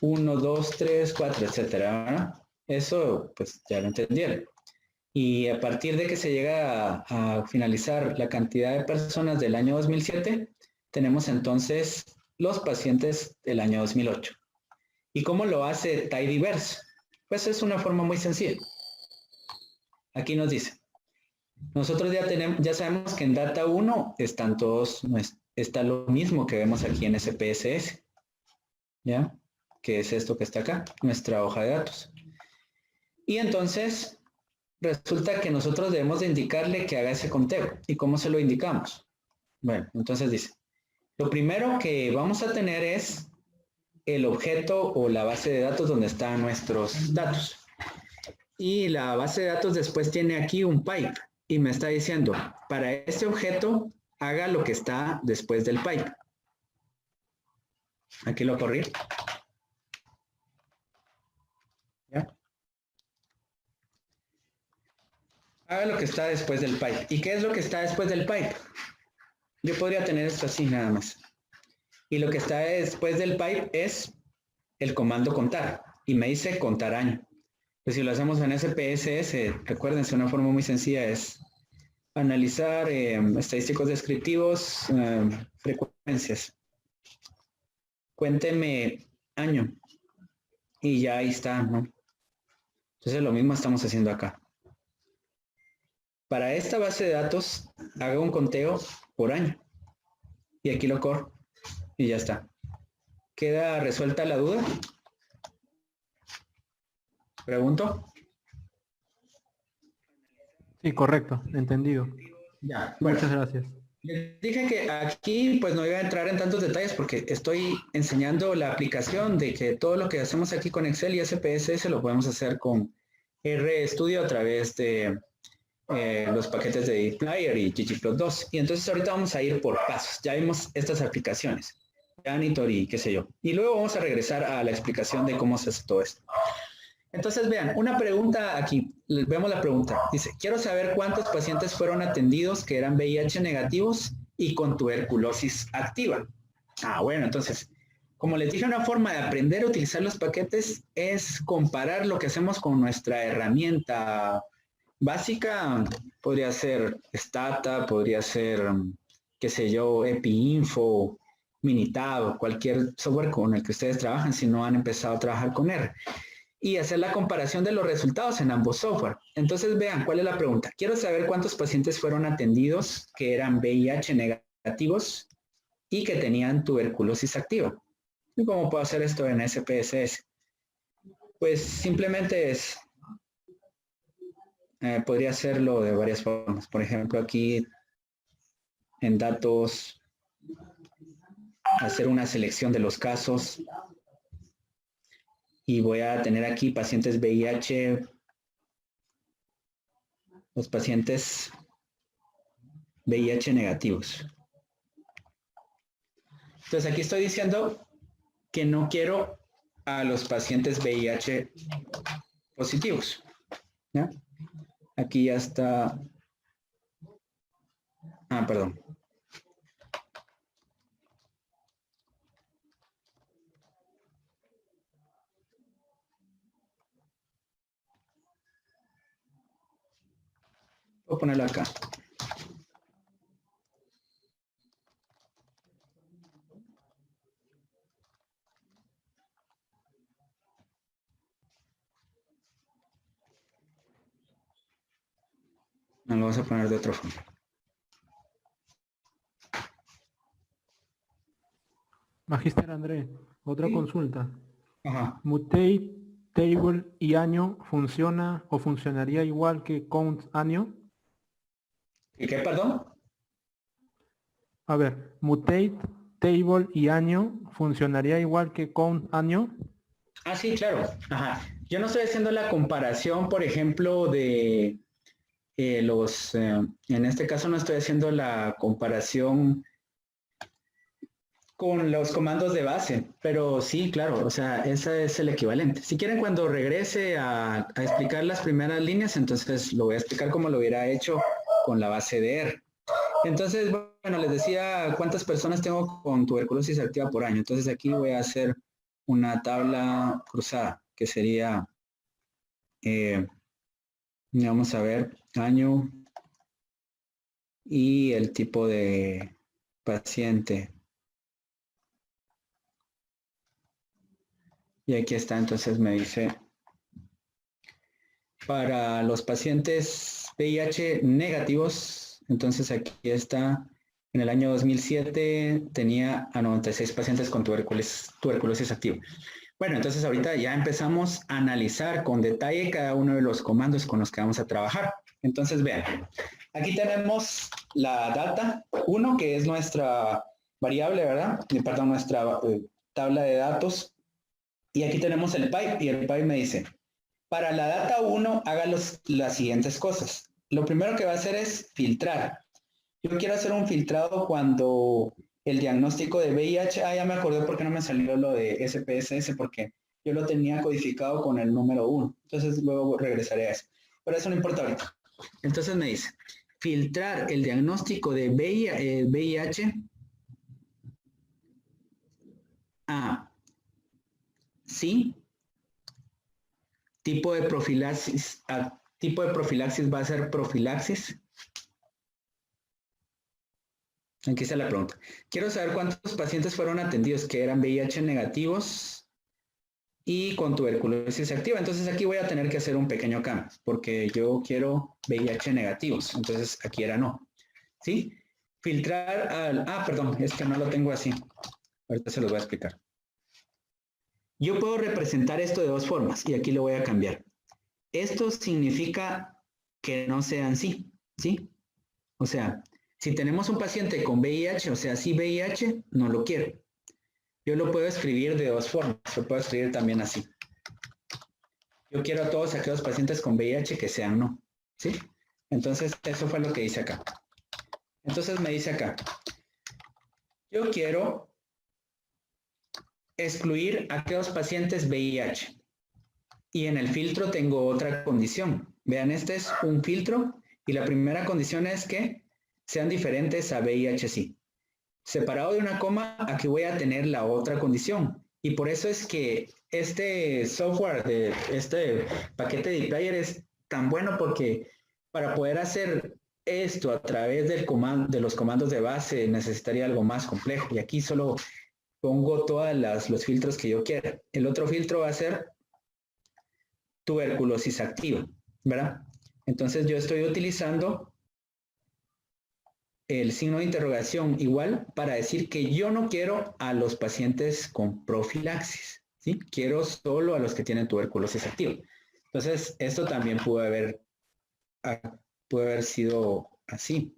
1, 2, 3, 4, etcétera, ¿verdad? Eso pues ya lo entendieron. Y a partir de que se llega a finalizar la cantidad de personas del año 2007, tenemos entonces los pacientes del año 2008. ¿Y cómo lo hace Tidyverse? Pues es una forma muy sencilla. Aquí nos dice, nosotros ya sabemos que en Data 1 están todos, está lo mismo que vemos aquí en SPSS, ¿ya? Que es esto que está acá, nuestra hoja de datos. Y entonces, resulta que nosotros debemos de indicarle que haga ese conteo. ¿Y cómo se lo indicamos? Bueno, entonces dice, lo primero que vamos a tener es el objeto o la base de datos donde están nuestros datos. Y la base de datos después tiene aquí un pipe y me está diciendo, para este objeto, haga lo que está después del pipe. Aquí lo corrí. ¿Ya? Haga lo que está después del pipe. ¿Y qué es lo que está después del pipe? Yo podría tener esto así nada más. Y lo que está después del pipe es el comando contar. Y me dice contar año. Pues si lo hacemos en SPSS, recuérdense, una forma muy sencilla es analizar estadísticos descriptivos, frecuencias. Cuénteme año. Y ya ahí está, ¿no? Entonces lo mismo estamos haciendo acá. Para esta base de datos, haga un conteo por año. Y aquí lo corro. Y ya está. ¿Queda resuelta la duda? ¿Pregunto? Sí, correcto, entendido. Ya, bueno. Muchas gracias. Les dije que aquí pues no iba a entrar en tantos detalles porque estoy enseñando la aplicación de que todo lo que hacemos aquí con Excel y SPSS lo podemos hacer con RStudio a través de los paquetes de dplyr y ggplot2. Y entonces ahorita vamos a ir por pasos. Ya vimos estas aplicaciones, Janitor y qué sé yo. Y luego vamos a regresar a la explicación de cómo se hace todo esto. Entonces vean, una pregunta aquí, vemos la pregunta, dice, quiero saber cuántos pacientes fueron atendidos que eran VIH negativos y con tuberculosis activa. Bueno, entonces, como les dije, una forma de aprender a utilizar los paquetes es comparar lo que hacemos con nuestra herramienta básica, podría ser Stata, podría ser, qué sé yo, EpiInfo, Minitab, cualquier software con el que ustedes trabajan si no han empezado a trabajar con R. Y hacer la comparación de los resultados en ambos software. Entonces vean, ¿cuál es la pregunta? Quiero saber cuántos pacientes fueron atendidos que eran VIH negativos y que tenían tuberculosis activa. ¿Y cómo puedo hacer esto en SPSS? Pues simplemente es, podría hacerlo de varias formas. Por ejemplo, aquí en datos, hacer una selección de los casos. Y voy a tener aquí pacientes VIH, los pacientes VIH negativos. Entonces aquí estoy diciendo que no quiero a los pacientes VIH positivos. ¿Ya? Aquí ya está. Perdón. Voy a ponerlo acá. No, lo vamos a poner de otra forma. Magister André, otra consulta. Ajá. Mutate, table y año funciona o funcionaría igual que count año. ¿Y qué, perdón? A ver, mutate, table y año funcionaría igual que count año. Sí, claro. Ajá. Yo no estoy haciendo la comparación, por ejemplo, de en este caso no estoy haciendo la comparación con los comandos de base, pero sí, claro, o sea, ese es el equivalente. Si quieren, cuando regrese a explicar las primeras líneas, entonces lo voy a explicar como lo hubiera hecho con la base de R. Entonces, bueno, les decía cuántas personas tengo con tuberculosis activa por año. Entonces aquí voy a hacer una tabla cruzada, que sería, vamos a ver, año y el tipo de paciente. Y aquí está, entonces me dice, para los pacientes VIH negativos, entonces aquí está, en el año 2007 tenía a 96 pacientes con tuberculosis activa. Bueno, entonces ahorita ya empezamos a analizar con detalle cada uno de los comandos con los que vamos a trabajar. Entonces vean, aquí tenemos la data 1, que es nuestra variable, ¿verdad? Perdón, nuestra tabla de datos. Y aquí tenemos el pipe, y el pipe me dice, para la data 1, haga las siguientes cosas. Lo primero que va a hacer es filtrar. Yo quiero hacer un filtrado cuando el diagnóstico de VIH, ya me acordé por qué no me salió lo de SPSS, porque yo lo tenía codificado con el número 1. Entonces luego regresaré a eso. Pero eso no importa ahorita. Entonces me dice, filtrar el diagnóstico de VIH a sí. Tipo de profilaxis va a ser profilaxis. Aquí está la pregunta. Quiero saber cuántos pacientes fueron atendidos que eran VIH negativos y con tuberculosis activa. Entonces aquí voy a tener que hacer un pequeño cambio porque yo quiero VIH negativos. Entonces aquí era no. ¿Sí? Filtrar al... perdón, es que no lo tengo así. Ahorita se los voy a explicar. Yo puedo representar esto de dos formas y aquí lo voy a cambiar. Esto significa que no sean sí, ¿sí? O sea, si tenemos un paciente con VIH, o sea, sí VIH, no lo quiero. Yo lo puedo escribir de dos formas, lo puedo escribir también así. Yo quiero a todos aquellos pacientes con VIH que sean no, ¿sí? Entonces, eso fue lo que hice acá. Entonces me dice acá, yo quiero excluir a aquellos pacientes VIH. Y en el filtro tengo otra condición. Vean, este es un filtro y la primera condición es que sean diferentes a VIH-sí. Separado de una coma, aquí voy a tener la otra condición. Y por eso es que este software, este paquete de dplyr es tan bueno porque para poder hacer esto a través de los comandos de base necesitaría algo más complejo. Y aquí solo pongo todos los filtros que yo quiera. El otro filtro va a ser tuberculosis activa, ¿verdad? Entonces yo estoy utilizando el signo de interrogación igual para decir que yo no quiero a los pacientes con profilaxis, ¿sí? Quiero solo a los que tienen tuberculosis activa. Entonces esto también puede haber sido así.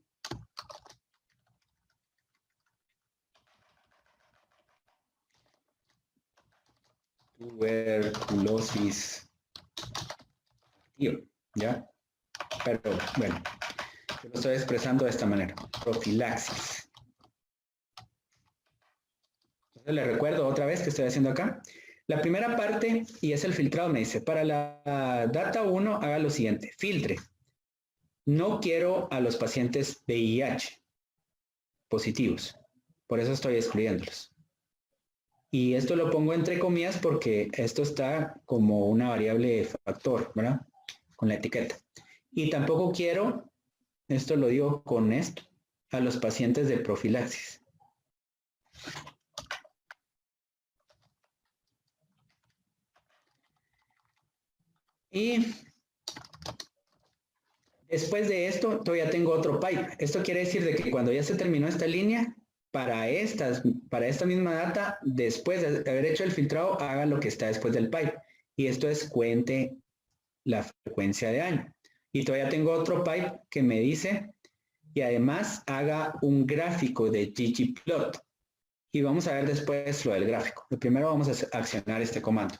Tuberculosis activa, ¿ya? Pero bueno, yo lo estoy expresando de esta manera. Profilaxis. Entonces le recuerdo otra vez que estoy haciendo acá. La primera parte, y es el filtrado, me dice, para la data 1 haga lo siguiente, filtre. No quiero a los pacientes VIH positivos, por eso estoy excluyéndolos. Y esto lo pongo entre comillas porque esto está como una variable factor, ¿verdad? Con la etiqueta. Y tampoco quiero, esto lo digo con esto, a los pacientes de profilaxis. Y después de esto, todavía tengo otro pipe. Esto quiere decir de que cuando ya se terminó esta línea, para esta misma data, después de haber hecho el filtrado, haga lo que está después del pipe. Y esto es cuente la frecuencia de año. Y todavía tengo otro pipe que me dice, y además haga un gráfico de ggplot. Y vamos a ver después lo del gráfico. Lo primero vamos a accionar este comando.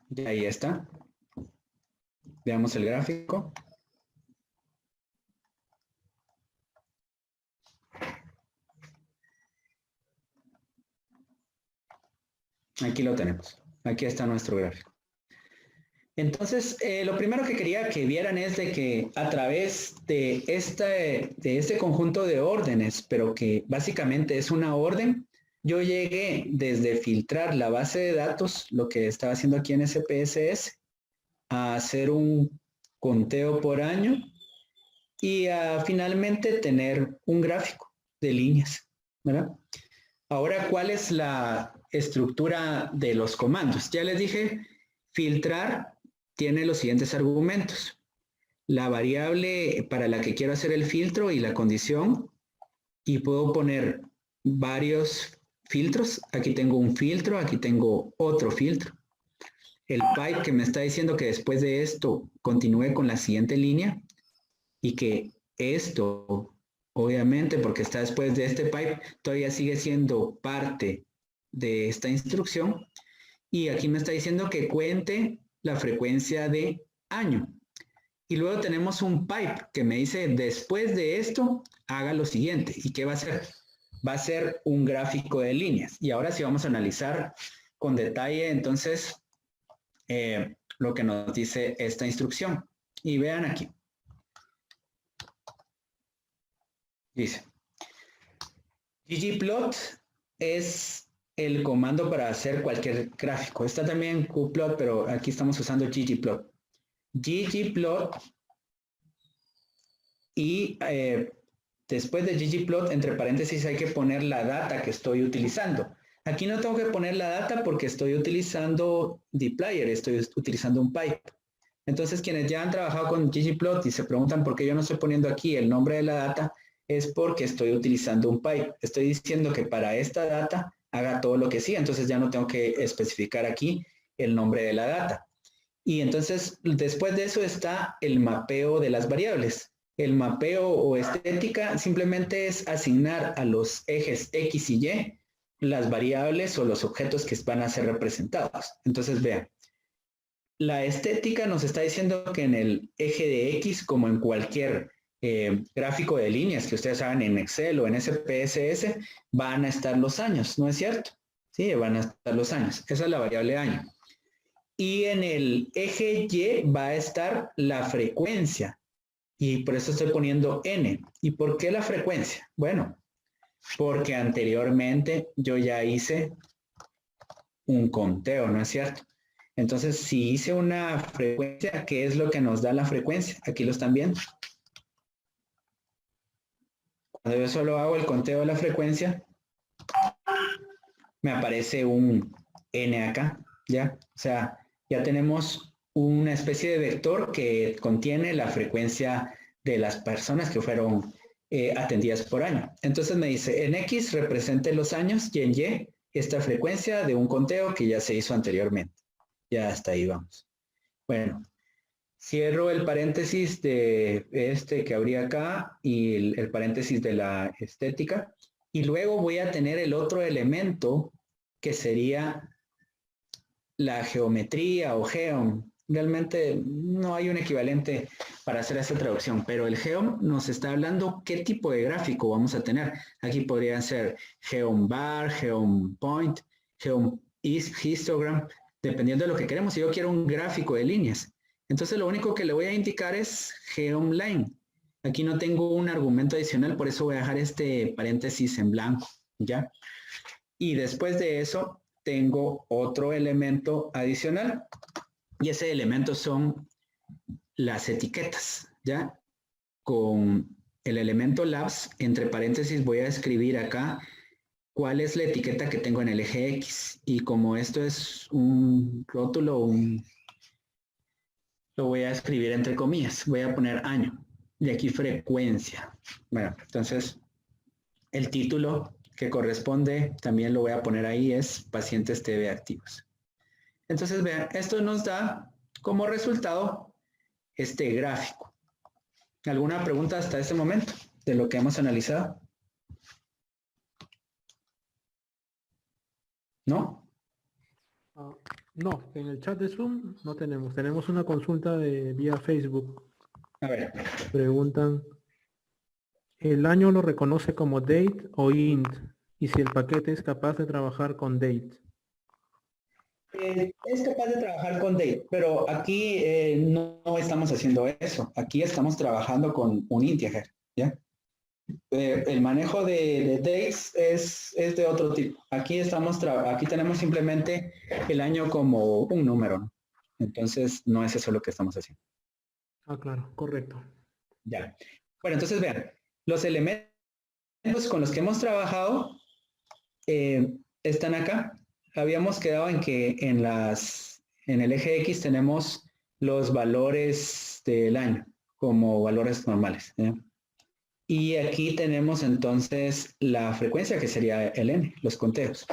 Y ahí está. Veamos el gráfico. Aquí lo tenemos. Aquí está nuestro gráfico. Entonces, lo primero que quería que vieran es de que a través de este conjunto de órdenes, pero que básicamente es una orden, yo llegué desde filtrar la base de datos, lo que estaba haciendo aquí en SPSS, a hacer un conteo por año y a finalmente tener un gráfico de líneas. ¿verdad? Ahora, ¿cuál es la estructura de los comandos? Ya les dije, filtrar tiene los siguientes argumentos. La variable para la que quiero hacer el filtro y la condición, y puedo poner varios filtros. Aquí tengo un filtro, aquí tengo otro filtro. El pipe que me está diciendo que después de esto continúe con la siguiente línea y que esto, obviamente, porque está después de este pipe, todavía sigue siendo parte de esta instrucción. Y aquí me está diciendo que cuente la frecuencia de año. Y luego tenemos un pipe que me dice, después de esto, haga lo siguiente. ¿Y qué va a hacer? Va a ser un gráfico de líneas. Y ahora sí vamos a analizar con detalle, entonces, lo que nos dice esta instrucción. Y vean aquí. Dice, ggplot es el comando para hacer cualquier gráfico. Está también qplot, pero aquí estamos usando ggplot. ggplot y después de ggplot, entre paréntesis, hay que poner la data que estoy utilizando. Aquí no tengo que poner la data porque estoy utilizando dplyr, estoy utilizando un pipe. Entonces, quienes ya han trabajado con ggplot y se preguntan por qué yo no estoy poniendo aquí el nombre de la data, es porque estoy utilizando un pipe. Estoy diciendo que para esta data haga todo lo que sí, entonces ya no tengo que especificar aquí el nombre de la data. Y entonces, después de eso está el mapeo de las variables. El mapeo o estética simplemente es asignar a los ejes X y Y las variables o los objetos que van a ser representados. Entonces, vean, la estética nos está diciendo que en el eje de X, como en cualquier gráfico de líneas que ustedes hagan en Excel o en SPSS, van a estar los años, ¿no es cierto? Sí, van a estar los años. Esa es la variable año. Y en el eje Y va a estar la frecuencia. Y por eso estoy poniendo N. ¿Y por qué la frecuencia? Bueno, porque anteriormente yo ya hice un conteo, ¿no es cierto? Entonces, si hice una frecuencia, ¿qué es lo que nos da la frecuencia? Aquí lo están viendo. Cuando yo solo hago el conteo de la frecuencia, me aparece un N acá, ¿ya? O sea, ya tenemos una especie de vector que contiene la frecuencia de las personas que fueron atendidas por año. Entonces me dice, en X represente los años y en Y esta frecuencia de un conteo que ya se hizo anteriormente. Ya hasta ahí vamos. Bueno, cierro el paréntesis de este que abrí acá y el paréntesis de la estética. Y luego voy a tener el otro elemento que sería la geometría o geom. Realmente no hay un equivalente para hacer esta traducción, pero el geom nos está hablando qué tipo de gráfico vamos a tener. Aquí podrían ser geom bar, geom point, geom histogram, dependiendo de lo que queremos. Si yo quiero un gráfico de líneas, entonces lo único que le voy a indicar es geom line. Aquí no tengo un argumento adicional, por eso voy a dejar este paréntesis en blanco, ¿ya? Y después de eso tengo otro elemento adicional y ese elemento son las etiquetas, ¿ya? Con el elemento labs, entre paréntesis voy a escribir acá cuál es la etiqueta que tengo en el eje X. Y como esto es un rótulo, lo voy a escribir entre comillas, voy a poner año. Y aquí frecuencia. Bueno, entonces el título que corresponde, también lo voy a poner ahí, es pacientes TB activos. Entonces vean, esto nos da como resultado este gráfico. ¿Alguna pregunta hasta este momento de lo que hemos analizado? ¿No? No, en el chat de Zoom no tenemos. Tenemos una consulta vía Facebook. A ver. Preguntan, ¿el año lo reconoce como date o int? Y si el paquete es capaz de trabajar con date. Es capaz de trabajar con date, pero aquí no estamos haciendo eso. Aquí estamos trabajando con un integer, ¿ya? El manejo de dates es de otro tipo. Aquí tenemos simplemente el año como un número, ¿no? Entonces no es eso lo que estamos haciendo. Ah, claro, correcto. Ya. Bueno, entonces vean, los elementos elementos con los que hemos trabajado están acá. Habíamos quedado en que en el eje X tenemos los valores del año como valores normales, ¿ya? Y aquí tenemos entonces la frecuencia, que sería el n, los conteos.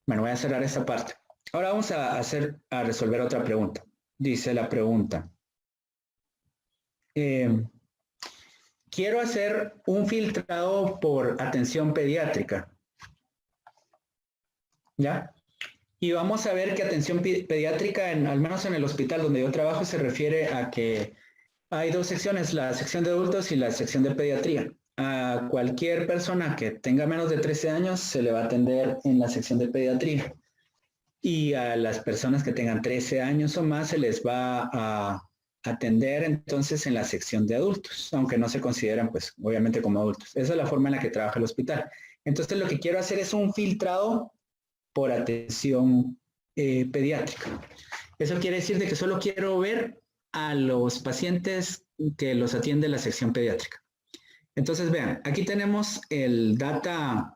Bueno, voy a cerrar esta parte. Ahora vamos a resolver otra pregunta. Dice la pregunta. Quiero hacer un filtrado por atención pediátrica. ¿Ya? Y vamos a ver que atención pediátrica, al menos en el hospital donde yo trabajo, se refiere a que hay dos secciones, la sección de adultos y la sección de pediatría. A cualquier persona que tenga menos de 13 años se le va a atender en la sección de pediatría. Y a las personas que tengan 13 años o más se les va a atender entonces en la sección de adultos, aunque no se consideran pues obviamente como adultos. Esa es la forma en la que trabaja el hospital. Entonces lo que quiero hacer es un filtrado por atención pediátrica. Eso quiere decir de que solo quiero ver a los pacientes que los atiende la sección pediátrica. Entonces vean, aquí tenemos el data,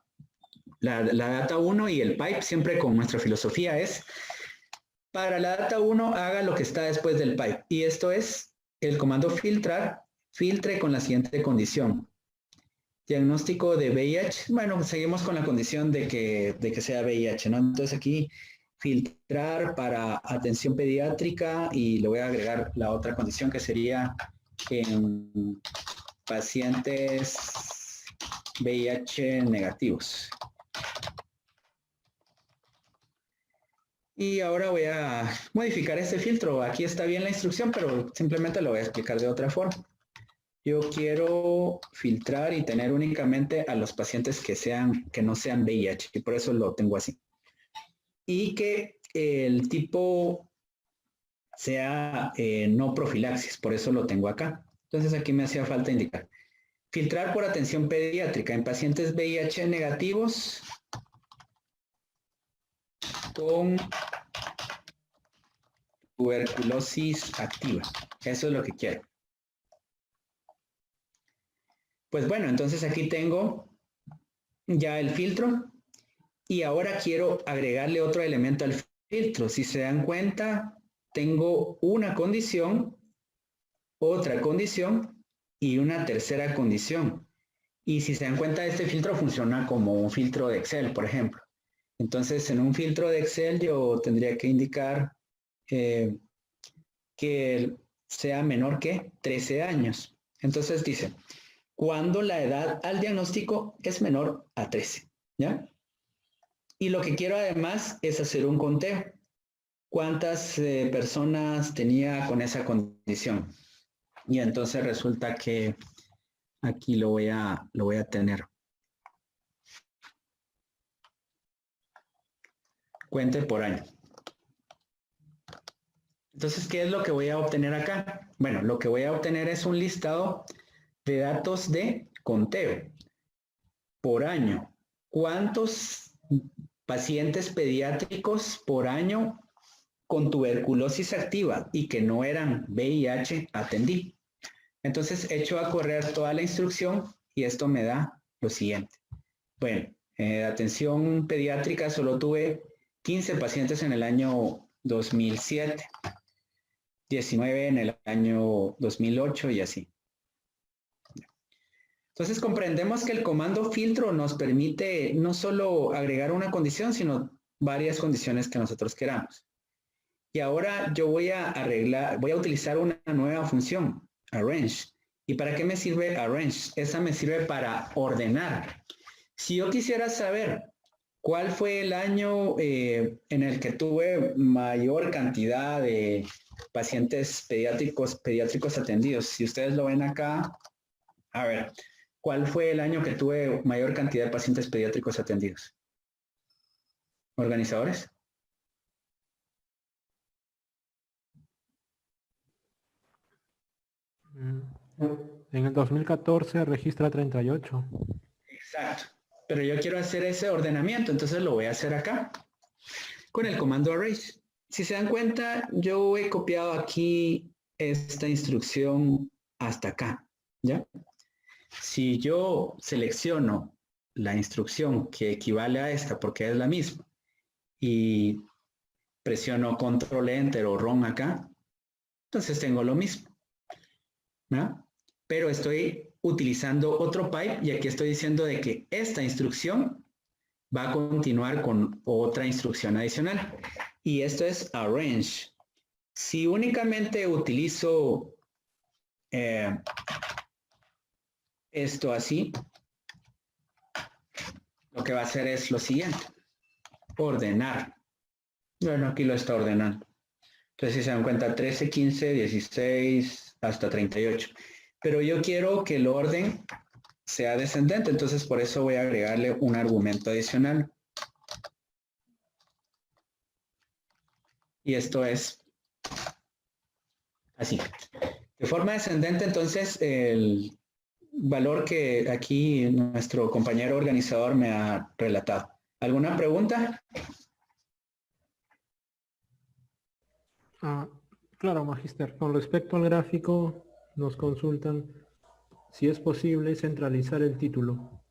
la data 1 y el pipe, siempre con nuestra filosofía es, para la data 1 haga lo que está después del pipe. Y esto es el comando filtrar, filtre con la siguiente condición. Diagnóstico de VIH, bueno, seguimos con la condición de que sea VIH, ¿no? Entonces aquí filtrar para atención pediátrica y le voy a agregar la otra condición que sería en pacientes VIH negativos. Y ahora voy a modificar este filtro. Aquí está bien la instrucción, pero simplemente lo voy a explicar de otra forma. Yo quiero filtrar y tener únicamente a los pacientes que no sean VIH, y por eso lo tengo así. Y que el tipo sea no profilaxis, por eso lo tengo acá. Entonces aquí me hacía falta indicar. Filtrar por atención pediátrica en pacientes VIH negativos con tuberculosis activa. Eso es lo que quiero. Pues bueno, entonces aquí tengo ya el filtro y ahora quiero agregarle otro elemento al filtro. Si se dan cuenta, tengo una condición, otra condición y una tercera condición. Y si se dan cuenta, este filtro funciona como un filtro de Excel, por ejemplo. Entonces, en un filtro de Excel yo tendría que indicar que sea menor que 13 años. Entonces dice, cuando la edad al diagnóstico es menor a 13, ¿ya? Y lo que quiero además es hacer un conteo. ¿Cuántas personas tenía con esa condición? Y entonces resulta que aquí lo voy a tener. Cuente por año. Entonces, ¿qué es lo que voy a obtener acá? Bueno, lo que voy a obtener es un listado de datos de conteo por año. ¿Cuántos pacientes pediátricos por año con tuberculosis activa y que no eran VIH atendí? Entonces, echo a correr toda la instrucción y esto me da lo siguiente. Bueno, atención pediátrica solo tuve 15 pacientes en el año 2007, 19 en el año 2008 y así. Entonces comprendemos que el comando filtro nos permite no solo agregar una condición, sino varias condiciones que nosotros queramos. Y ahora yo voy a utilizar una nueva función, arrange. ¿Y para qué me sirve arrange? Esa me sirve para ordenar. Si yo quisiera saber cuál fue el año en el que tuve mayor cantidad de pacientes pediátricos atendidos, si ustedes lo ven acá, a ver, ¿cuál fue el año que tuve mayor cantidad de pacientes pediátricos atendidos? ¿Organizadores? En el 2014 registra 38. Exacto. Pero yo quiero hacer ese ordenamiento, entonces lo voy a hacer acá con el comando arrange. Si se dan cuenta, yo he copiado aquí esta instrucción hasta acá, ¿ya? Si yo selecciono la instrucción que equivale a esta porque es la misma y presiono control enter o ROM acá, entonces tengo lo mismo, ¿no? Pero estoy utilizando otro pipe y aquí estoy diciendo de que esta instrucción va a continuar con otra instrucción adicional. Y esto es arrange. Si únicamente utilizo esto así, lo que va a hacer es lo siguiente. Ordenar. Bueno, aquí lo está ordenando. Entonces, si se dan cuenta, 13, 15, 16, hasta 38. Pero yo quiero que el orden sea descendente, entonces por eso voy a agregarle un argumento adicional. Y esto es así. De forma descendente, entonces, el valor que aquí nuestro compañero organizador me ha relatado. ¿Alguna pregunta? Claro, Magister. Con respecto al gráfico, nos consultan si es posible centralizar el título.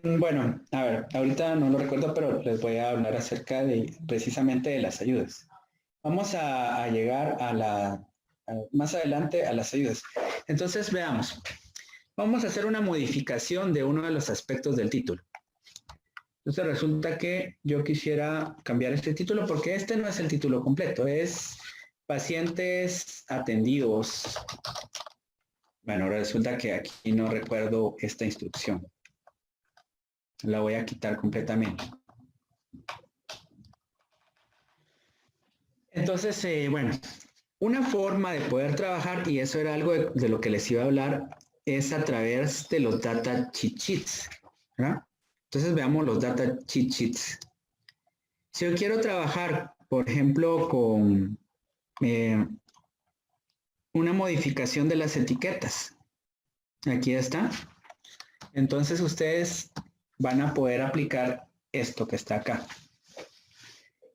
Bueno, a ver, ahorita no lo recuerdo, pero les voy a hablar acerca de precisamente de las ayudas. Vamos a llegar más adelante a las ayudas. Entonces, veamos. Vamos a hacer una modificación de uno de los aspectos del título. Entonces resulta que yo quisiera cambiar este título porque este no es el título completo, es pacientes atendidos. Bueno, resulta que aquí no recuerdo esta instrucción. La voy a quitar completamente. Entonces, bueno, una forma de poder trabajar, y eso era algo de lo que les iba a hablar, es a través de los data cheat sheets, ¿verdad? Entonces veamos los data cheat sheets. Si yo quiero trabajar, por ejemplo, con una modificación de las etiquetas, aquí está. Entonces ustedes van a poder aplicar esto que está acá.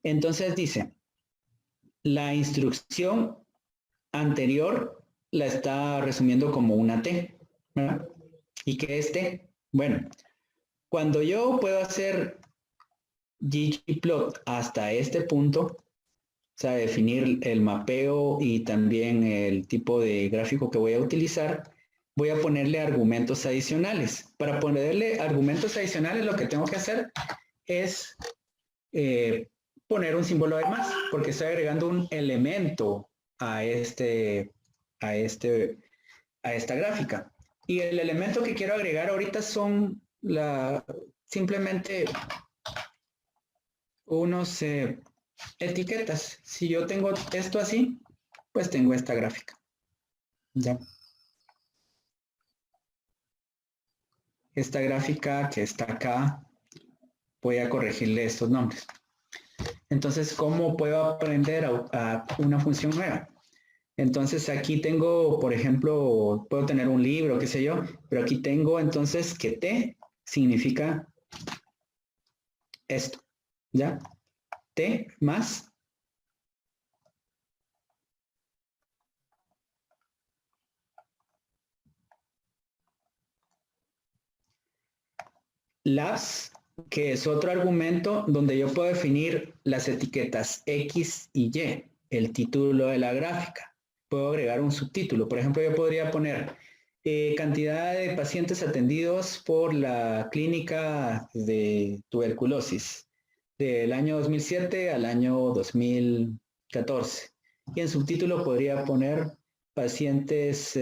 Entonces dice, la instrucción anterior la está resumiendo como una T, ¿verdad? ¿Y qué es T? Bueno, cuando yo puedo hacer ggplot hasta este punto, o sea, definir el mapeo y también el tipo de gráfico que voy a utilizar, voy a ponerle argumentos adicionales. Para ponerle argumentos adicionales, lo que tengo que hacer es poner un símbolo de más, porque estoy agregando un elemento a esta gráfica. Y el elemento que quiero agregar ahorita son simplemente unos etiquetas. Si yo tengo esto así, pues tengo esta gráfica. ¿Ya? Esta gráfica que está acá, voy a corregirle estos nombres. Entonces, ¿cómo puedo aprender a una función nueva? Entonces, aquí tengo, por ejemplo, puedo tener un libro, qué sé yo, pero aquí tengo entonces que T significa esto, ¿ya? T más labs, que es otro argumento donde yo puedo definir las etiquetas X y Y, el título de la gráfica. Puedo agregar un subtítulo. Por ejemplo, yo podría poner cantidad de pacientes atendidos por la clínica de tuberculosis del año 2007 al año 2014. Y en subtítulo podría poner pacientes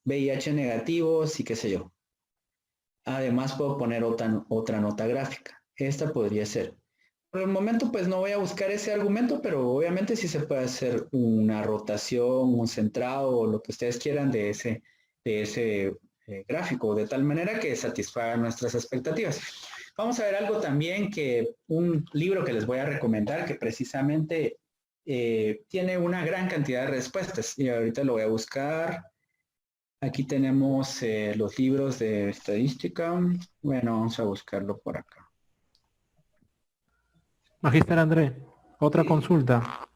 VIH negativos y qué sé yo. Además puedo poner otra nota gráfica. Esta podría ser. Por el momento pues no voy a buscar ese argumento, pero obviamente sí se puede hacer una rotación, un centrado o lo que ustedes quieran de ese gráfico, de tal manera que satisfaga nuestras expectativas. Vamos a ver algo también un libro que les voy a recomendar que precisamente tiene una gran cantidad de respuestas y ahorita lo voy a buscar. Aquí tenemos los libros de estadística. Bueno, vamos a buscarlo por acá. Magister André, otra consulta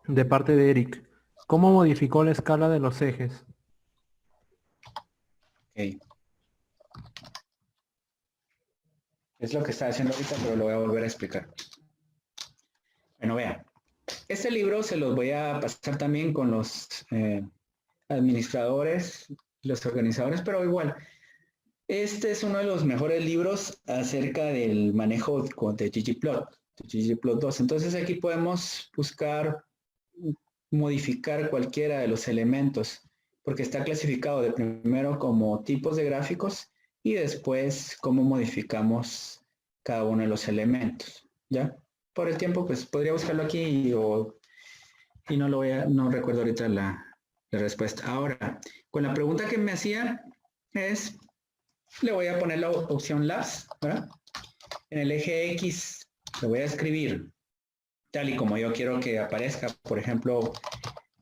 de parte de Eric. ¿Cómo modificó la escala de los ejes? Es lo que está haciendo ahorita, pero lo voy a volver a explicar. Bueno, vean. Este libro se los voy a pasar también con los administradores, los organizadores, pero igual. Este es uno de los mejores libros acerca del manejo de ggplot, de ggplot2. Entonces aquí podemos buscar, modificar cualquiera de los elementos, porque está clasificado de primero como tipos de gráficos y después cómo modificamos cada uno de los elementos, ¿ya? Por el tiempo, pues podría buscarlo aquí y no recuerdo ahorita la respuesta. Ahora, con la pregunta que me hacía es, le voy a poner la opción Labs, ¿verdad? En el eje X le voy a escribir tal y como yo quiero que aparezca, por ejemplo,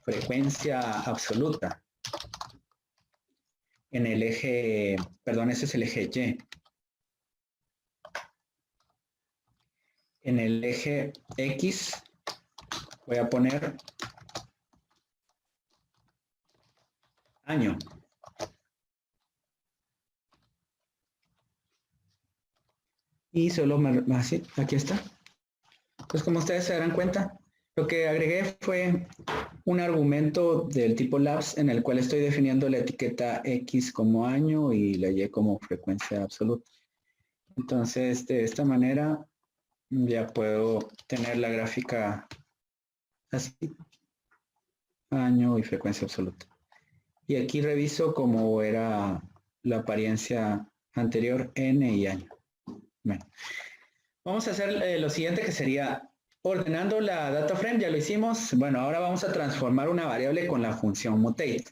frecuencia absoluta. En el eje, perdón, ese es el eje Y. En el eje X voy a poner año. Y solo así, aquí está. Pues como ustedes se darán cuenta, lo que agregué fue un argumento del tipo labs en el cual estoy definiendo la etiqueta X como año y la Y como frecuencia absoluta. Entonces, de esta manera ya puedo tener la gráfica así, año y frecuencia absoluta. Y aquí reviso cómo era la apariencia anterior, N y año. Bueno, vamos a hacer lo siguiente, que sería ordenando la data frame. Ya lo hicimos. Bueno, ahora vamos a transformar una variable con la función mutate.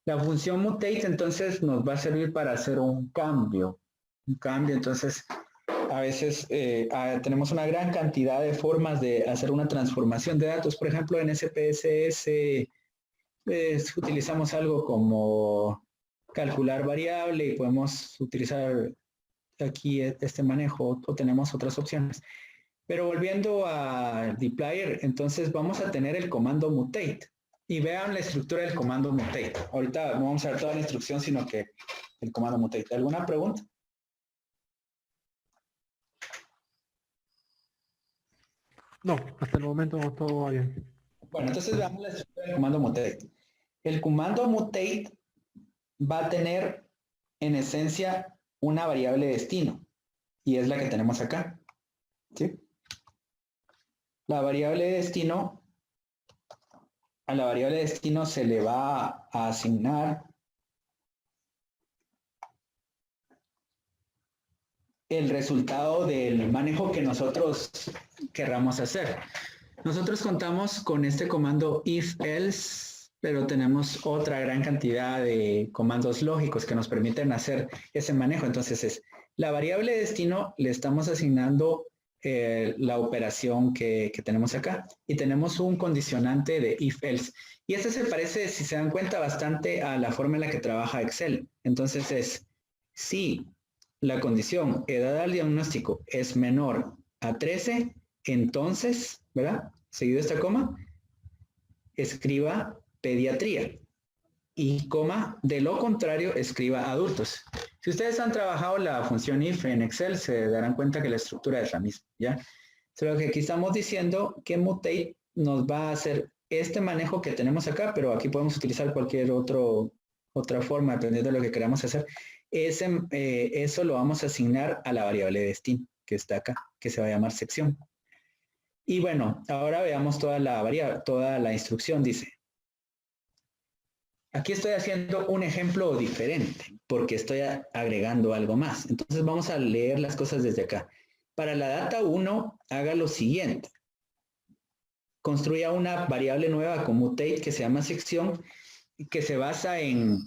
La función mutate entonces nos va a servir para hacer un cambio. Entonces, a veces tenemos una gran cantidad de formas de hacer una transformación de datos. Por ejemplo, en SPSS utilizamos algo como calcular variable y podemos utilizar aquí este manejo, o tenemos otras opciones. Pero volviendo a dplyr, entonces vamos a tener el comando mutate. Y vean la estructura del comando mutate. Ahorita no vamos a ver toda la instrucción, sino que el comando mutate. ¿Alguna pregunta? No, hasta el momento todo va bien. Bueno, entonces veamos la estructura del comando mutate. El comando mutate va a tener en esencia una variable destino, y es la que tenemos acá, ¿sí? La variable destino, a la variable destino se le va a asignar el resultado del manejo que nosotros querramos hacer. Nosotros contamos con este comando if-else, pero tenemos otra gran cantidad de comandos lógicos que nos permiten hacer ese manejo. Entonces la variable destino le estamos asignando la operación que tenemos acá, y tenemos un condicionante de if-else. Y este se parece, si se dan cuenta, bastante a la forma en la que trabaja Excel. Entonces es, si la condición edad al diagnóstico es menor a 13, entonces, ¿verdad? Seguido esta coma, escriba pediatría. Y coma, de lo contrario, escriba adultos. Si ustedes han trabajado la función if en Excel, se darán cuenta que la estructura es la misma, ¿ya? Solo que aquí estamos diciendo que mutate nos va a hacer este manejo que tenemos acá, pero aquí podemos utilizar cualquier otra forma, dependiendo de lo que queramos hacer. Eso lo vamos a asignar a la variable destino, que está acá, que se va a llamar sección. Y bueno, ahora veamos toda la instrucción. Dice, aquí estoy haciendo un ejemplo diferente, porque estoy agregando algo más. Entonces vamos a leer las cosas desde acá. Para la data 1, haga lo siguiente. Construya una variable nueva con mutate que se llama sección, que se basa en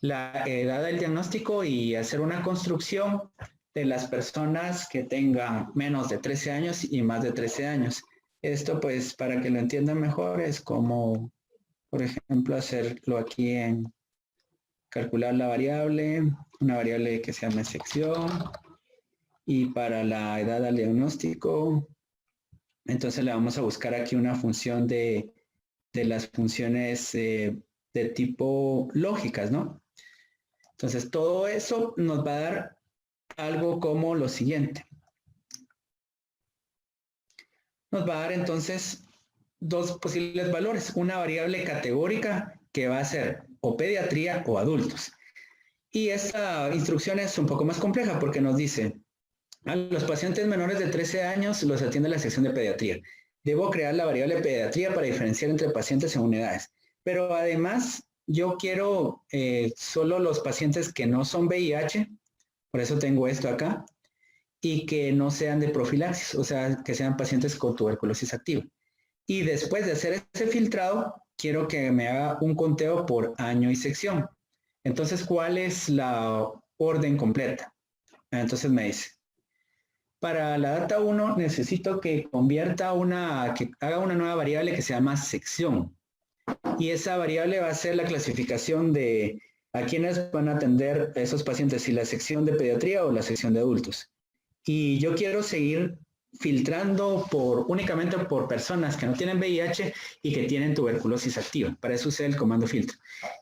la edad del diagnóstico y hacer una construcción de las personas que tengan menos de 13 años y más de 13 años. Esto, pues, para que lo entiendan mejor, es como, por ejemplo, hacerlo aquí en calcular la variable, una variable que se llama sección, y para la edad al diagnóstico, entonces le vamos a buscar aquí una función de las funciones de tipo lógicas, ¿no? Entonces, todo eso nos va a dar algo como lo siguiente. Nos va a dar entonces dos posibles valores. Una variable categórica que va a ser o pediatría o adultos. Y esta instrucción es un poco más compleja porque nos dice, a los pacientes menores de 13 años los atiende la sección de pediatría. Debo crear la variable pediatría para diferenciar entre pacientes según edades. Pero además, yo quiero solo los pacientes que no son VIH, por eso tengo esto acá, y que no sean de profilaxis, o sea, que sean pacientes con tuberculosis activa. Y después de hacer ese filtrado, quiero que me haga un conteo por año y sección. Entonces, ¿cuál es la orden completa? Entonces me dice, para la data 1 necesito que que haga una nueva variable que se llama sección. Y esa variable va a ser la clasificación de a quiénes van a atender a esos pacientes, si la sección de pediatría o la sección de adultos. Y yo quiero seguir filtrando únicamente por personas que no tienen VIH y que tienen tuberculosis activa. Para eso usa el comando filtro.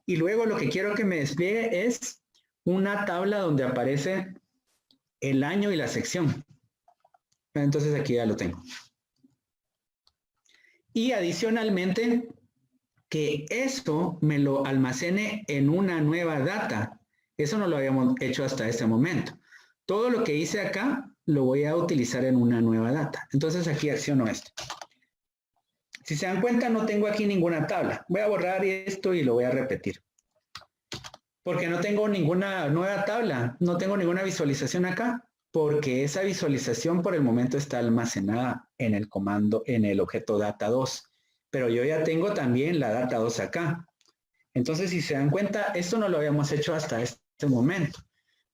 Y luego lo que quiero que me despliegue es una tabla donde aparece el año y la sección. Entonces aquí ya lo tengo. Y adicionalmente, que esto me lo almacene en una nueva data. Eso no lo habíamos hecho hasta este momento. Todo lo que hice acá lo voy a utilizar en una nueva data. Entonces aquí acciono esto. Si se dan cuenta, no tengo aquí ninguna tabla. Voy a borrar esto y lo voy a repetir. Porque no tengo ninguna nueva tabla, no tengo ninguna visualización acá, porque esa visualización por el momento está almacenada en el comando, en el objeto data2. Pero yo ya tengo también la data2 acá. Entonces, si se dan cuenta, esto no lo habíamos hecho hasta este momento.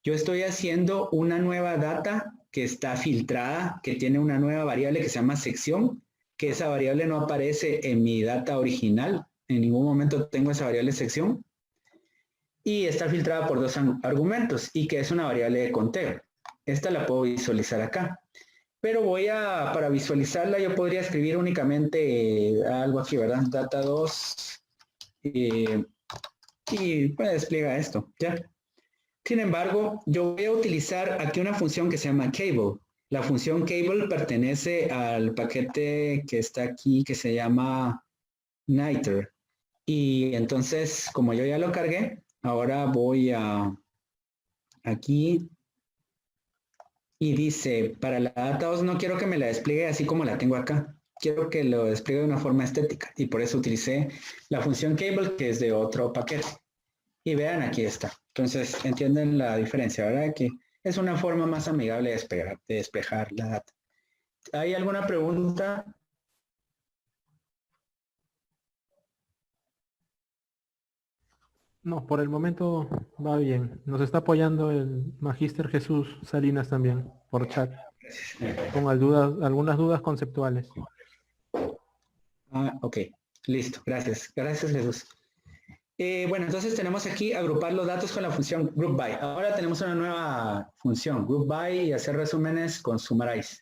Yo estoy haciendo una nueva data que está filtrada, que tiene una nueva variable que se llama sección, que esa variable no aparece en mi data original. En ningún momento tengo esa variable sección. Y está filtrada por dos argumentos y que es una variable de conteo. Esta la puedo visualizar acá. Pero para visualizarla yo podría escribir únicamente algo aquí, ¿verdad? Data2 y pues despliega esto, ¿ya? Sin embargo, yo voy a utilizar aquí una función que se llama cable. La función cable pertenece al paquete que está aquí que se llama Niter. Y entonces, como yo ya lo cargué, ahora voy a aquí y dice, para la data2 no quiero que me la despliegue así como la tengo acá. Quiero que lo despliegue de una forma estética y por eso utilicé la función cable que es de otro paquete. Y vean, aquí está. Entonces, entienden la diferencia, ¿verdad? Que es una forma más amigable de despejar la data. ¿Hay alguna pregunta? No, por el momento va bien. Nos está apoyando el Magíster Jesús Salinas también, por chat, con algunas dudas conceptuales. Ok, listo, gracias. Gracias, Jesús. Bueno, entonces tenemos aquí agrupar los datos con la función group by. Ahora tenemos una nueva función, group by, y hacer resúmenes con summarize.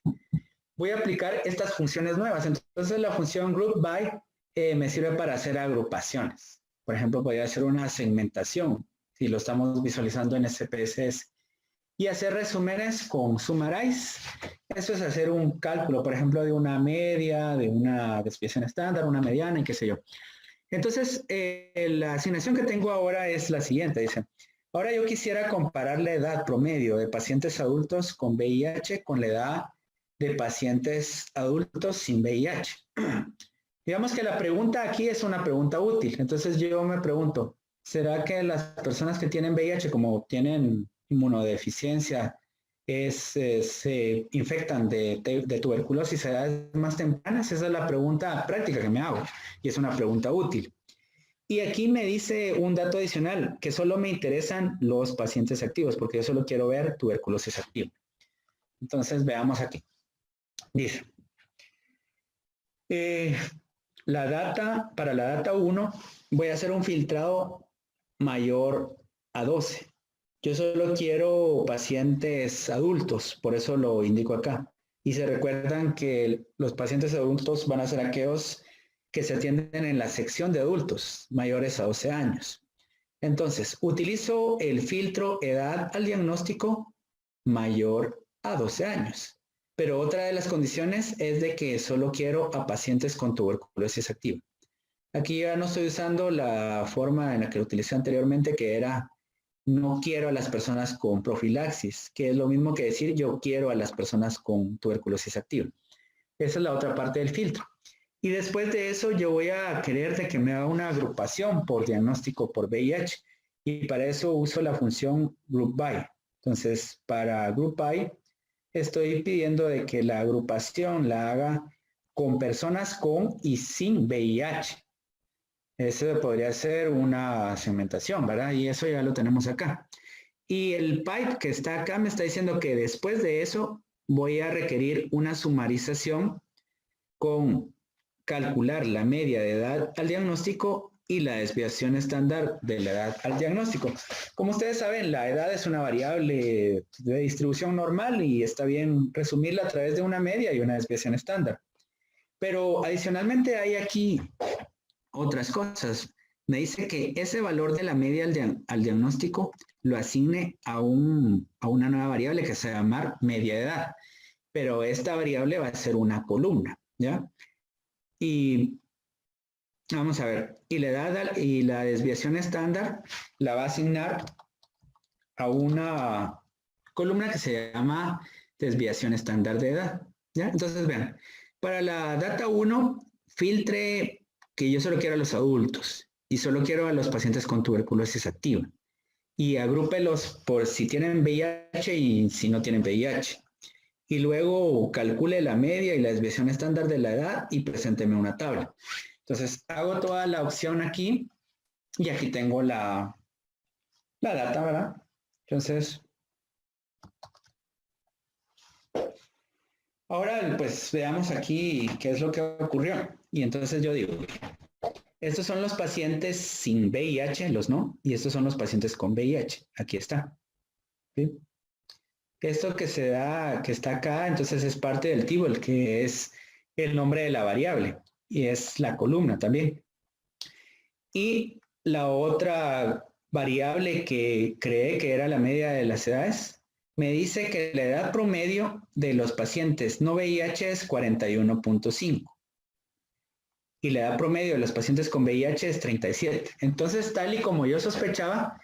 Voy a aplicar estas funciones nuevas. Entonces la función group by me sirve para hacer agrupaciones. Por ejemplo, podría hacer una segmentación, si lo estamos visualizando en SPSS. Y hacer resúmenes con summarize. Eso es hacer un cálculo, por ejemplo, de una media, de una desviación estándar, una mediana y qué sé yo. Entonces, la asignación que tengo ahora es la siguiente. Dice, ahora yo quisiera comparar la edad promedio de pacientes adultos con VIH con la edad de pacientes adultos sin VIH. Digamos que la pregunta aquí es una pregunta útil. Entonces yo me pregunto, ¿será que las personas que tienen VIH, como tienen inmunodeficiencia, se infectan de tuberculosis a edades más tempranas? Esa es la pregunta práctica que me hago y es una pregunta útil. Y aquí me dice un dato adicional, que solo me interesan los pacientes activos, porque yo solo quiero ver tuberculosis activa. Entonces veamos aquí. Dice, para la data 1 voy a hacer un filtrado mayor a 12. Yo solo quiero pacientes adultos, por eso lo indico acá. Y se recuerdan que los pacientes adultos van a ser aquellos que se atienden en la sección de adultos mayores a 12 años. Entonces, utilizo el filtro edad al diagnóstico mayor a 12 años. Pero otra de las condiciones es de que solo quiero a pacientes con tuberculosis activa. Aquí ya no estoy usando la forma en la que lo utilicé anteriormente, que era no quiero a las personas con profilaxis, que es lo mismo que decir yo quiero a las personas con tuberculosis activa. Esa es la otra parte del filtro. Y después de eso yo voy a querer de que me haga una agrupación por diagnóstico por VIH. Y para eso uso la función group by. Entonces, para group by, estoy pidiendo de que la agrupación la haga con personas con y sin VIH. Eso podría ser una segmentación, ¿verdad? Y eso ya lo tenemos acá. Y el pipe que está acá me está diciendo que después de eso voy a requerir una sumarización con calcular la media de edad al diagnóstico y la desviación estándar de la edad al diagnóstico. Como ustedes saben, la edad es una variable de distribución normal y está bien resumirla a través de una media y una desviación estándar. Pero adicionalmente hay aquí otras cosas. Me dice que ese valor de la media al diagnóstico lo asigne a una nueva variable que se va a llamar media edad. Pero esta variable va a ser una columna, ¿ya? Y vamos a ver, y la edad y la desviación estándar la va a asignar a una columna que se llama desviación estándar de edad, ¿ya? Entonces, vean, para la data 1, filtre que yo solo quiero a los adultos y solo quiero a los pacientes con tuberculosis activa. Y agrúpelos por si tienen VIH y si no tienen VIH. Y luego calcule la media y la desviación estándar de la edad y presénteme una tabla. Entonces, hago toda la opción aquí y aquí tengo la data, ¿verdad? Entonces, ahora pues veamos aquí qué es lo que ocurrió. Y entonces yo digo, estos son los pacientes sin VIH, los no, y estos son los pacientes con VIH. Aquí está. ¿Sí? Esto que se da, que está acá, entonces es parte del table, que es el nombre de la variable, y es la columna también. Y la otra variable que creé que era la media de las edades, me dice que la edad promedio de los pacientes no VIH es 41.5. Y la edad promedio de los pacientes con VIH es 37. Entonces, tal y como yo sospechaba,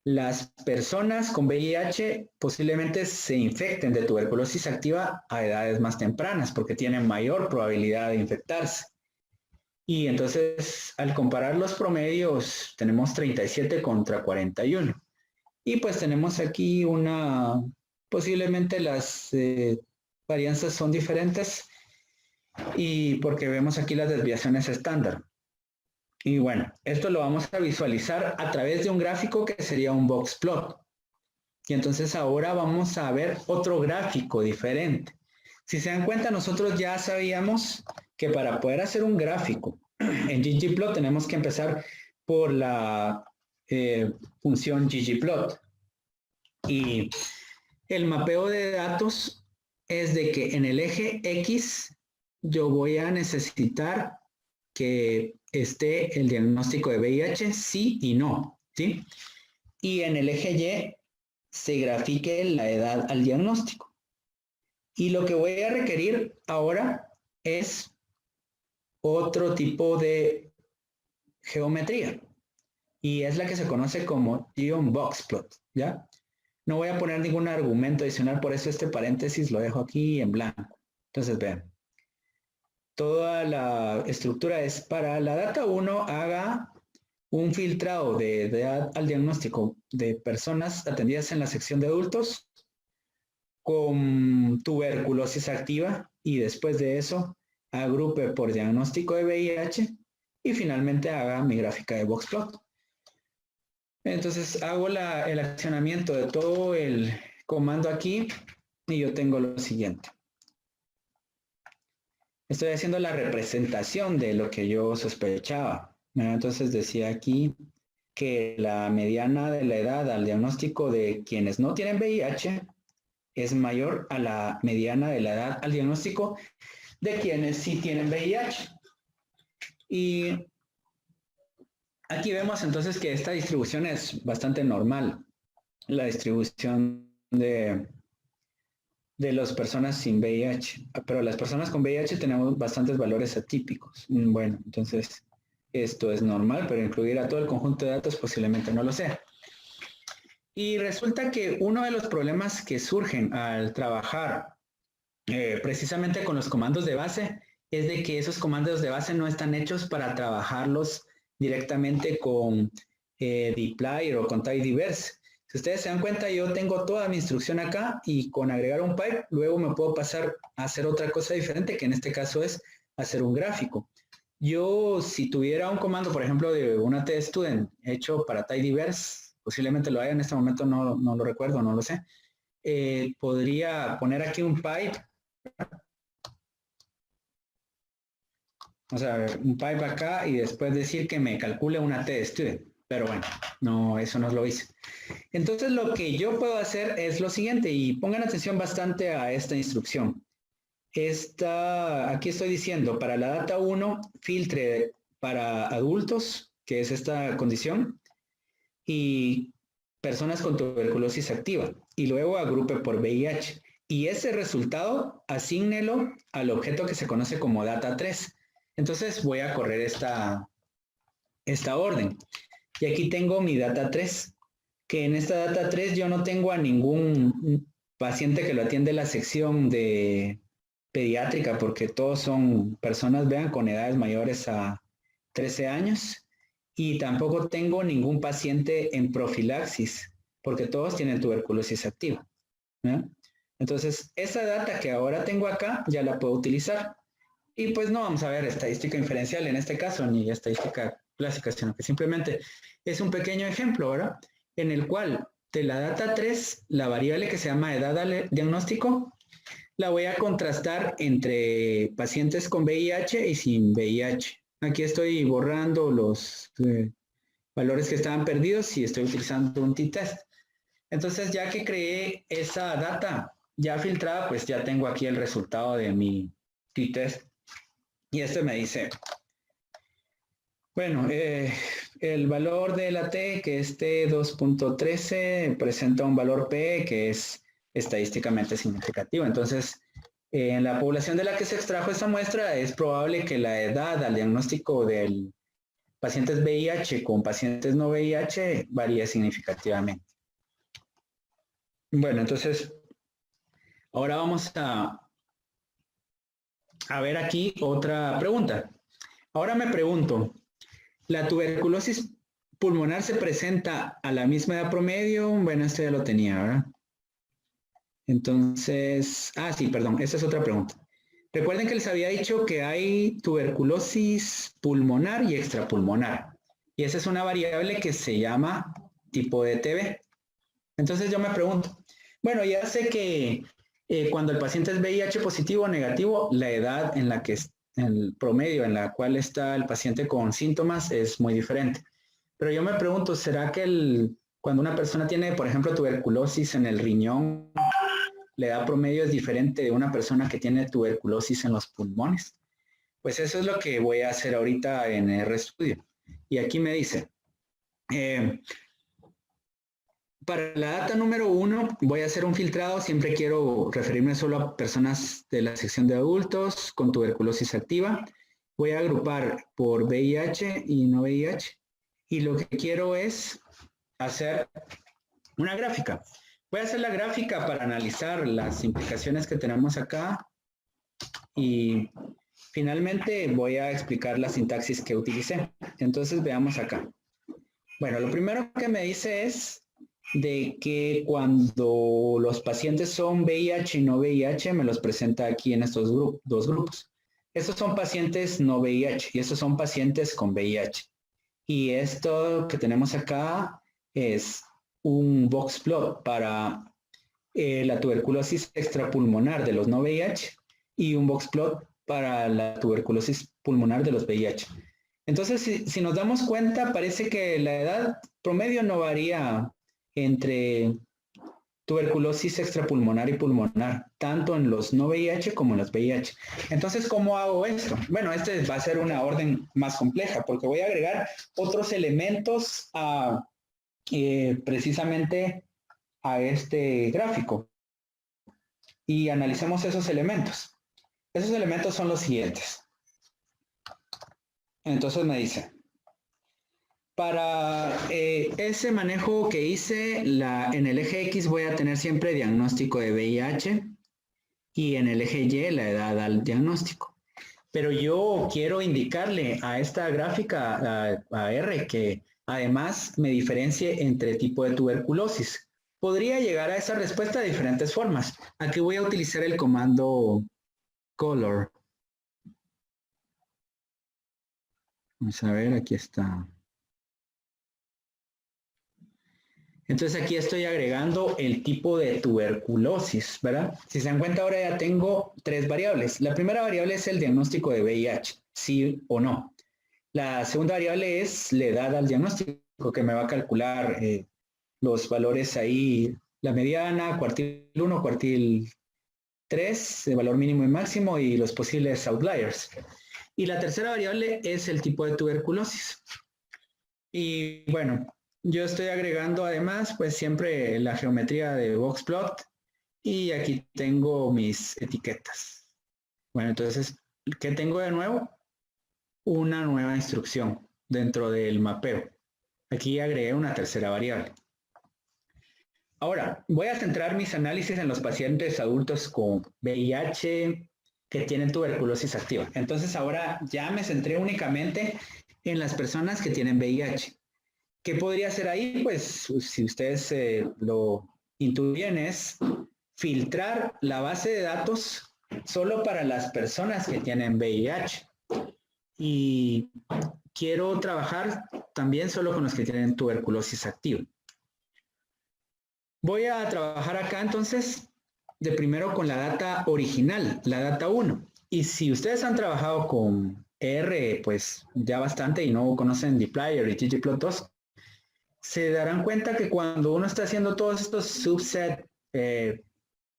las personas con VIH posiblemente se infecten de tuberculosis activa a edades más tempranas porque tienen mayor probabilidad de infectarse. Y entonces, al comparar los promedios, tenemos 37 contra 41. Y pues tenemos aquí posiblemente las varianzas son diferentes y porque vemos aquí las desviaciones estándar. Y bueno, esto lo vamos a visualizar a través de un gráfico que sería un box plot. Y entonces ahora vamos a ver otro gráfico diferente. Si se dan cuenta, nosotros ya sabíamos que para poder hacer un gráfico en ggplot tenemos que empezar por la función ggplot. Y el mapeo de datos es de que en el eje X yo voy a necesitar que esté el diagnóstico de VIH, sí y no, ¿sí? Y en el eje Y se grafique la edad al diagnóstico. Y lo que voy a requerir ahora es otro tipo de geometría. Y es la que se conoce como Geom Box Plot, ¿ya? No voy a poner ningún argumento adicional, por eso este paréntesis lo dejo aquí en blanco. Entonces, vean. Toda la estructura es para la data 1 haga un filtrado de edad al diagnóstico de personas atendidas en la sección de adultos con tuberculosis activa y después de eso agrupe por diagnóstico de VIH y finalmente haga mi gráfica de boxplot. Entonces hago el accionamiento de todo el comando aquí y yo tengo lo siguiente. Estoy haciendo la representación de lo que yo sospechaba. Entonces decía aquí que la mediana de la edad al diagnóstico de quienes no tienen VIH es mayor a la mediana de la edad al diagnóstico de quienes sí tienen VIH. Y Aquí vemos entonces que esta distribución es bastante normal. La distribución de las personas sin VIH. Pero las personas con VIH tenemos bastantes valores atípicos. Bueno, entonces esto es normal, pero incluir a todo el conjunto de datos posiblemente no lo sea. Y resulta que uno de los problemas que surgen al trabajar precisamente con los comandos de base es de que esos comandos de base no están hechos para trabajarlos directamente con dplyr o con tidyverse. Si ustedes se dan cuenta, yo tengo toda mi instrucción acá y con agregar un pipe, luego me puedo pasar a hacer otra cosa diferente, que en este caso es hacer un gráfico. Yo, si tuviera un comando, por ejemplo, de una tstudent hecho para tidyverse, posiblemente lo haya en este momento, no lo recuerdo, no lo sé, podría poner aquí un pipe, o sea, un pipe acá y después decir que me calcule una tstudent. Pero bueno, no, eso no lo hice. Entonces lo que yo puedo hacer es lo siguiente, y pongan atención bastante a esta instrucción. Aquí estoy diciendo, para la data 1, filtre para adultos, que es esta condición, y personas con tuberculosis activa, y luego agrupe por VIH. Y ese resultado, asígnelo al objeto que se conoce como data 3. Entonces voy a correr esta orden. Y aquí tengo mi data 3, que en esta data 3 yo no tengo a ningún paciente que lo atiende la sección de pediátrica, porque todos son personas, vean, con edades mayores a 13 años, y tampoco tengo ningún paciente en profilaxis, porque todos tienen tuberculosis activa, ¿no? Entonces, esa data que ahora tengo acá, ya la puedo utilizar. Y pues no vamos a ver estadística inferencial en este caso, ni estadística clásica, sino que simplemente es un pequeño ejemplo, ¿verdad? En el cual de la data 3, la variable que se llama edad al diagnóstico, la voy a contrastar entre pacientes con VIH y sin VIH. Aquí estoy borrando los valores que estaban perdidos y estoy utilizando un t-test. Entonces, ya que creé esa data ya filtrada, pues ya tengo aquí el resultado de mi t-test. Y este me dice, bueno, el valor de la T, que es T2.13, presenta un valor P que es estadísticamente significativo. Entonces, en la población de la que se extrajo esta muestra, es probable que la edad al diagnóstico del pacientes VIH con pacientes no VIH varíe significativamente. Bueno, entonces, ahora vamos a ver aquí otra pregunta. Ahora me pregunto, ¿la tuberculosis pulmonar se presenta a la misma edad promedio? Bueno, esto ya lo tenía, ¿verdad? Entonces, sí, perdón, esa es otra pregunta. Recuerden que les había dicho que hay tuberculosis pulmonar y extrapulmonar. Y esa es una variable que se llama tipo de TB. Entonces yo me pregunto, bueno, ya sé que cuando el paciente es VIH positivo o negativo, la edad en la que el promedio en la cual está el paciente con síntomas es muy diferente. Pero yo me pregunto, ¿será que cuando una persona tiene, por ejemplo, tuberculosis en el riñón, la edad promedio es diferente de una persona que tiene tuberculosis en los pulmones? Pues eso es lo que voy a hacer ahorita en RStudio. Y aquí me dice, para la data número 1 voy a hacer un filtrado, siempre quiero referirme solo a personas de la sección de adultos con tuberculosis activa. Voy a agrupar por VIH y no VIH. Y lo que quiero es hacer una gráfica. Voy a hacer la gráfica para analizar las implicaciones que tenemos acá. Y finalmente voy a explicar la sintaxis que utilicé. Entonces veamos acá. Bueno, lo primero que me dice es de que cuando los pacientes son VIH y no VIH, me los presenta aquí en estos dos grupos. Estos son pacientes no VIH y estos son pacientes con VIH. Y esto que tenemos acá es un box plot para la tuberculosis extrapulmonar de los no VIH y un box plot para la tuberculosis pulmonar de los VIH. Entonces, si nos damos cuenta, parece que la edad promedio no varía entre tuberculosis extrapulmonar y pulmonar, tanto en los no VIH como en los VIH. Entonces, ¿cómo hago esto? Bueno, este va a ser una orden más compleja porque voy a agregar otros elementos precisamente a este gráfico y analicemos esos elementos. Esos elementos son los siguientes. Entonces me dice, para ese manejo que hice, en el eje X voy a tener siempre diagnóstico de VIH y en el eje Y la edad al diagnóstico. Pero yo quiero indicarle a esta gráfica, a R, que además me diferencie entre tipo de tuberculosis. Podría llegar a esa respuesta de diferentes formas. Aquí voy a utilizar el comando color. Vamos a ver, aquí está. Entonces aquí estoy agregando el tipo de tuberculosis, ¿verdad? Si se dan cuenta ahora ya tengo 3 variables. La primera variable es el diagnóstico de VIH, sí o no. La segunda variable es la edad al diagnóstico, que me va a calcular los valores ahí, la mediana, cuartil 1, cuartil 3, el valor mínimo y máximo y los posibles outliers. Y la tercera variable es el tipo de tuberculosis. Y bueno, yo estoy agregando además pues siempre la geometría de boxplot y aquí tengo mis etiquetas. Bueno, entonces, ¿qué tengo de nuevo? Una nueva instrucción dentro del mapeo. Aquí agregué una tercera variable. Ahora, voy a centrar mis análisis en los pacientes adultos con VIH que tienen tuberculosis activa. Entonces ahora ya me centré únicamente en las personas que tienen VIH. ¿Qué podría hacer ahí? Pues si ustedes lo intuyen es filtrar la base de datos solo para las personas que tienen VIH. Y quiero trabajar también solo con los que tienen tuberculosis activa. Voy a trabajar acá entonces de primero con la data original, la data 1. Y si ustedes han trabajado con R pues ya bastante y no conocen dplyr y ggplot2, se darán cuenta que cuando uno está haciendo todos estos subset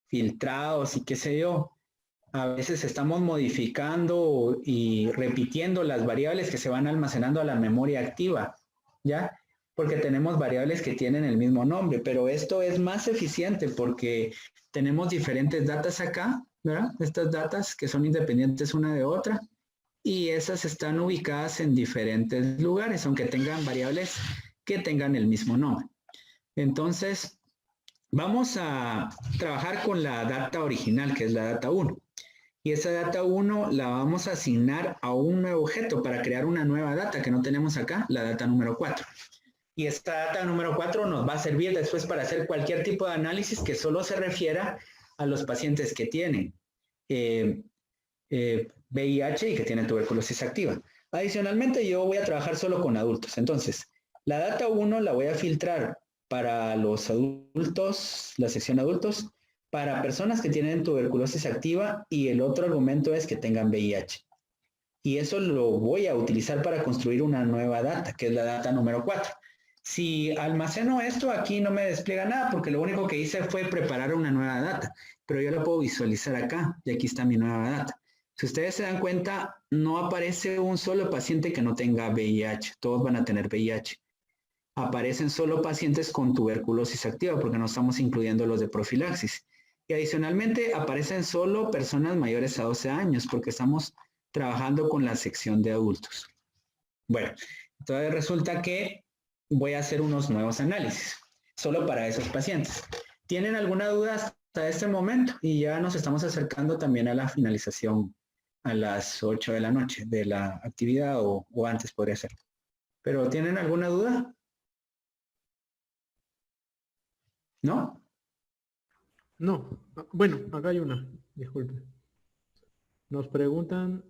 filtrados y qué sé yo, a veces estamos modificando y repitiendo las variables que se van almacenando a la memoria activa, ¿ya? Porque tenemos variables que tienen el mismo nombre, pero esto es más eficiente porque tenemos diferentes datas acá, ¿verdad? Estas datas que son independientes una de otra y esas están ubicadas en diferentes lugares, aunque tengan variables que tengan el mismo nombre. Entonces, vamos a trabajar con la data original, que es la data 1. Y esa data 1 la vamos a asignar a un nuevo objeto para crear una nueva data que no tenemos acá, la data número 4. Y esta data número 4 nos va a servir después para hacer cualquier tipo de análisis que solo se refiera a los pacientes que tienen VIH y que tienen tuberculosis activa. Adicionalmente, yo voy a trabajar solo con adultos. Entonces, la data 1 la voy a filtrar para los adultos, la sección adultos, para personas que tienen tuberculosis activa y el otro argumento es que tengan VIH. Y eso lo voy a utilizar para construir una nueva data, que es la data número 4. Si almaceno esto, aquí no me despliega nada porque lo único que hice fue preparar una nueva data, pero yo la puedo visualizar acá y aquí está mi nueva data. Si ustedes se dan cuenta, no aparece un solo paciente que no tenga VIH, todos van a tener VIH. Aparecen solo pacientes con tuberculosis activa porque no estamos incluyendo los de profilaxis. Y adicionalmente aparecen solo personas mayores a 12 años porque estamos trabajando con la sección de adultos. Bueno, entonces resulta que voy a hacer unos nuevos análisis solo para esos pacientes. ¿Tienen alguna duda hasta este momento? Y ya nos estamos acercando también a la finalización a las 8 de la noche de la actividad o antes podría ser. ¿Pero tienen alguna duda? ¿No? No, bueno, acá hay una, disculpe. Nos preguntan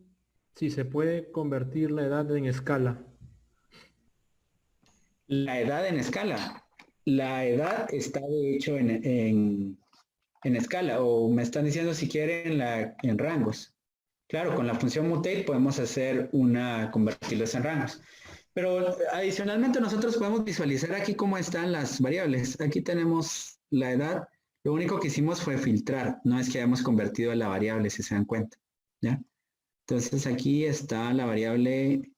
si se puede convertir la edad en escala. La edad en escala. La edad está de hecho en escala, o me están diciendo si quieren en rangos. Claro, con la función mutate podemos hacer convertirlos en rangos. Pero adicionalmente nosotros podemos visualizar aquí cómo están las variables. Aquí tenemos la edad Lo único que hicimos fue filtrar, no es que hayamos convertido la variable, si se dan cuenta, ¿ya? Entonces aquí está la variable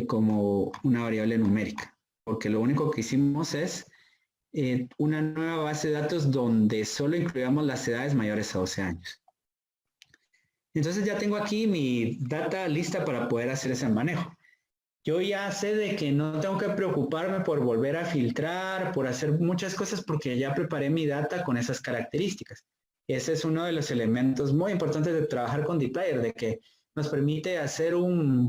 como una variable numérica, porque lo único que hicimos es una nueva base de datos donde solo incluíamos las edades mayores a 12 años. Entonces ya tengo aquí mi data lista para poder hacer ese manejo. Yo ya sé de que no tengo que preocuparme por volver a filtrar, por hacer muchas cosas, porque ya preparé mi data con esas características. Ese es uno de los elementos muy importantes de trabajar con dplyr, de que nos permite hacer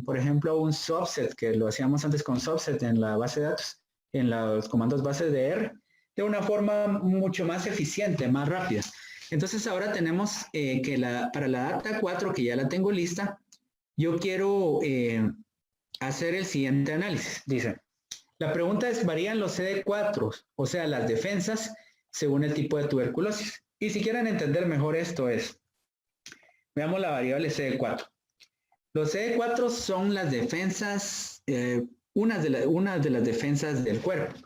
por ejemplo, un subset, que lo hacíamos antes con subset en la base de datos, en los comandos bases de R, de una forma mucho más eficiente, más rápida. Entonces ahora tenemos que para la data 4, que ya la tengo lista, yo quiero hacer el siguiente análisis. Dice, la pregunta es, ¿varían los CD4, o sea, las defensas, según el tipo de tuberculosis? Y si quieren entender mejor esto veamos la variable CD4. Los CD4 son las defensas, una de las defensas del cuerpo.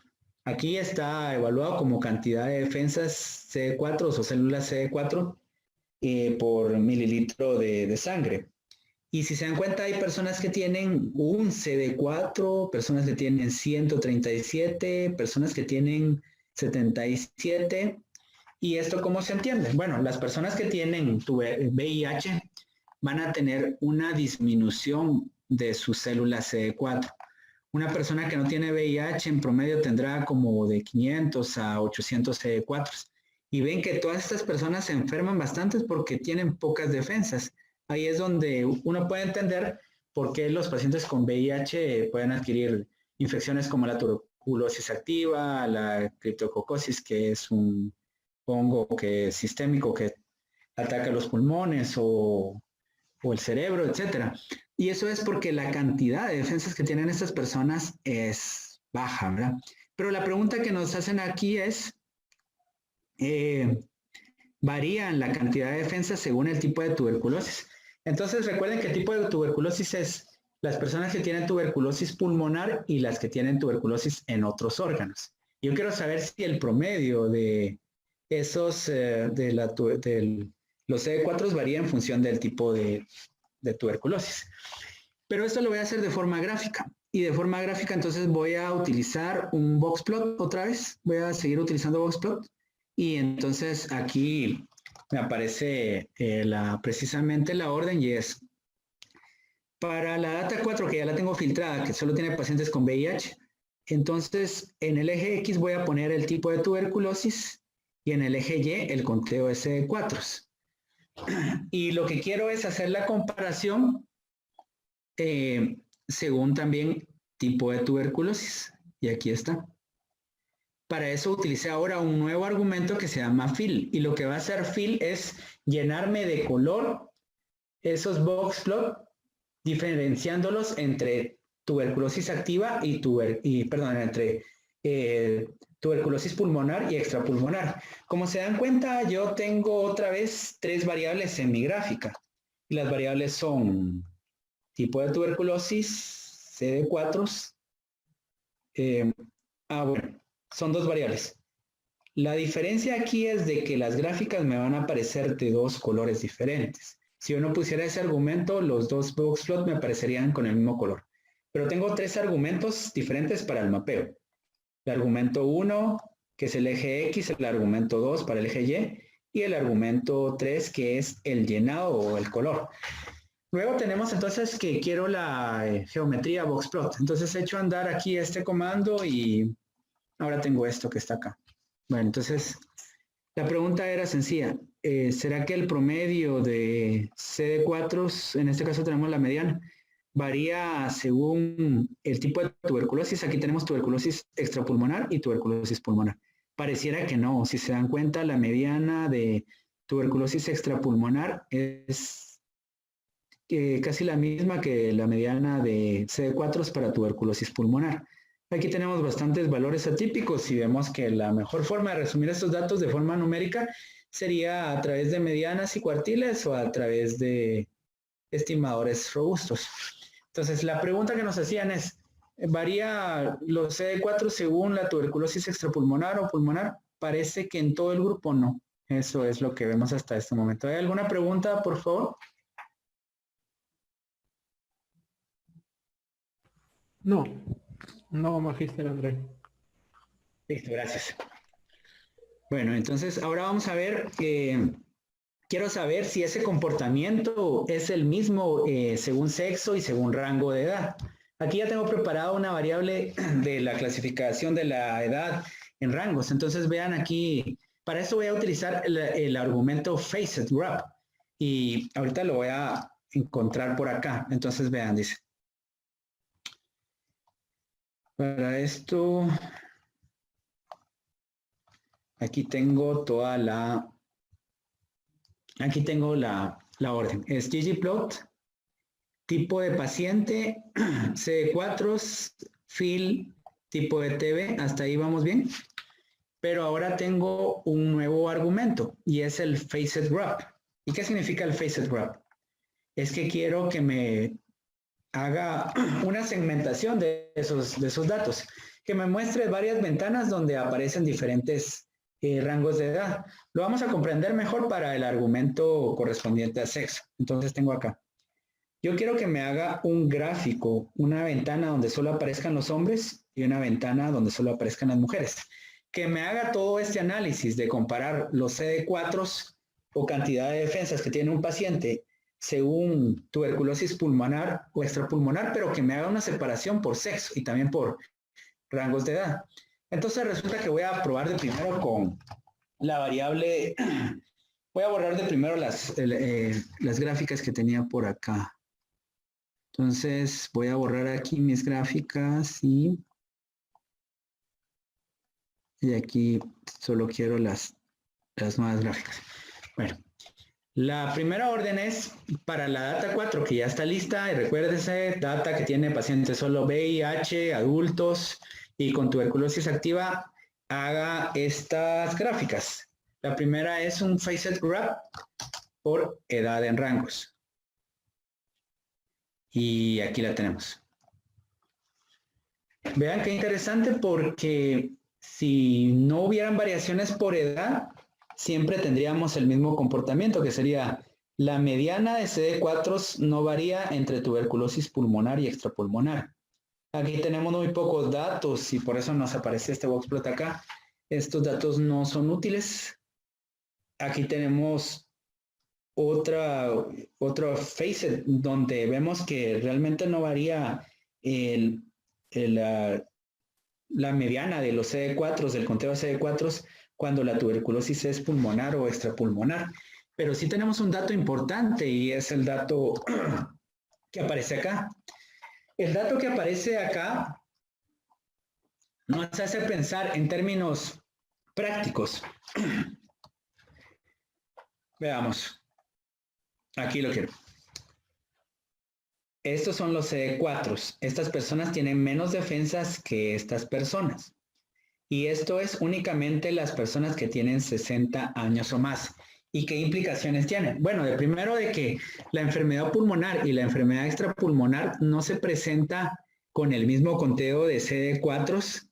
Aquí está evaluado como cantidad de defensas CD4 o células CD4 por mililitro de sangre. Y si se dan cuenta, hay personas que tienen un CD4, personas que tienen 137, personas que tienen 77. ¿Y esto cómo se entiende? Bueno, las personas que tienen VIH van a tener una disminución de sus células CD4. Una persona que no tiene VIH en promedio tendrá como de 500 a 800 CD4. Y ven que todas estas personas se enferman bastante porque tienen pocas defensas. Ahí es donde uno puede entender por qué los pacientes con VIH pueden adquirir infecciones como la tuberculosis activa, la criptococosis, que es un hongo sistémico que ataca los pulmones o el cerebro, etcétera. Y eso es porque la cantidad de defensas que tienen estas personas es baja, ¿verdad? Pero la pregunta que nos hacen aquí es, varía la cantidad de defensas según el tipo de tuberculosis. Entonces recuerden que el tipo de tuberculosis es las personas que tienen tuberculosis pulmonar y las que tienen tuberculosis en otros órganos. Yo quiero saber si el promedio de esos, los CD4 varía en función del tipo de tuberculosis. Pero esto lo voy a hacer de forma gráfica. Y de forma gráfica entonces voy a utilizar un boxplot otra vez. Voy a seguir utilizando boxplot. Y entonces aquí me aparece precisamente la orden y es para la data 4, que ya la tengo filtrada, que solo tiene pacientes con VIH. Entonces en el eje X voy a poner el tipo de tuberculosis y en el eje Y el conteo de CD4. Y lo que quiero es hacer la comparación según también tipo de tuberculosis. Y aquí está. Para eso utilicé ahora un nuevo argumento que se llama fill. Y lo que va a hacer fill es llenarme de color esos boxplot, diferenciándolos entre tuberculosis activa entre tuberculosis pulmonar y extrapulmonar. Como se dan cuenta, yo tengo otra vez 3 variables en mi gráfica. Y las variables son tipo de tuberculosis, CD4. Bueno, son 2 variables. La diferencia aquí es de que las gráficas me van a aparecer de 2 colores diferentes. Si yo no pusiera ese argumento, los 2 boxplot me aparecerían con el mismo color. Pero tengo 3 argumentos diferentes para el mapeo. El argumento 1, que es el eje X, el argumento 2 para el eje Y, y el argumento 3, que es el llenado o el color. Luego tenemos entonces que quiero la geometría boxplot. Entonces he hecho andar aquí este comando y ahora tengo esto que está acá. Bueno, entonces la pregunta era sencilla. ¿Será que el promedio de CD4, en este caso tenemos la mediana, varía según el tipo de tuberculosis? Aquí tenemos tuberculosis extrapulmonar y tuberculosis pulmonar. Pareciera que no. Si se dan cuenta, la mediana de tuberculosis extrapulmonar es casi la misma que la mediana de CD4 para tuberculosis pulmonar. Aquí tenemos bastantes valores atípicos y vemos que la mejor forma de resumir estos datos de forma numérica sería a través de medianas y cuartiles o a través de estimadores robustos. Entonces, la pregunta que nos hacían es, ¿varía los CD4 según la tuberculosis extrapulmonar o pulmonar? parece que en todo el grupo no. Eso es lo que vemos hasta este momento. ¿Hay alguna pregunta, por favor? No, no, Magíster André. Listo, gracias. Bueno, entonces ahora vamos a ver, quiero saber si ese comportamiento es el mismo según sexo y según rango de edad. Aquí ya tengo preparada una variable de la clasificación de la edad en rangos. Entonces vean aquí, para eso voy a utilizar el argumento Facet Graph. Y ahorita lo voy a encontrar por acá. Entonces vean, dice. Para esto, aquí tengo toda la, aquí tengo la orden. Es ggplot, tipo de paciente, CD4, fill, tipo de TV, hasta ahí vamos bien. Pero ahora tengo un nuevo argumento y es el Facet Graph. ¿Y qué significa el Facet Graph? Es que quiero que me haga una segmentación de esos datos, que me muestre varias ventanas donde aparecen diferentes rangos de edad. Lo vamos a comprender mejor para el argumento correspondiente a sexo. Entonces tengo acá. Yo quiero que me haga un gráfico, una ventana donde solo aparezcan los hombres y una ventana donde solo aparezcan las mujeres. Que me haga todo este análisis de comparar los CD4 o cantidad de defensas que tiene un paciente según tuberculosis pulmonar o extrapulmonar, pero que me haga una separación por sexo y también por rangos de edad. Entonces resulta que voy a probar de primero con la variable, voy a borrar de primero las gráficas que tenía por acá. Entonces voy a borrar aquí mis gráficas y aquí solo quiero las nuevas gráficas. Bueno, la primera orden es para la data 4 que ya está lista y recuérdese, data que tiene pacientes solo VIH, adultos y con tuberculosis activa, haga estas gráficas. La primera es un Facet Graph por edad en rangos. Y aquí la tenemos. Vean qué interesante porque si no hubieran variaciones por edad, siempre tendríamos el mismo comportamiento, que sería la mediana de CD4 no varía entre tuberculosis pulmonar y extrapulmonar. Aquí tenemos muy pocos datos y por eso nos aparece este boxplot acá. Estos datos no son útiles. Aquí tenemos otro facet donde vemos que realmente no varía la mediana de los CD4, del conteo de CD4, cuando la tuberculosis es pulmonar o extrapulmonar. Pero sí tenemos un dato importante y es el dato que aparece acá. El dato que aparece acá nos hace pensar en términos prácticos. Veamos. Aquí lo quiero. Estos son los CD4. Estas personas tienen menos defensas que estas personas. Y esto es únicamente las personas que tienen 60 años o más. ¿Y qué implicaciones tienen? Bueno, de primero de que la enfermedad pulmonar y la enfermedad extrapulmonar no se presenta con el mismo conteo de CD4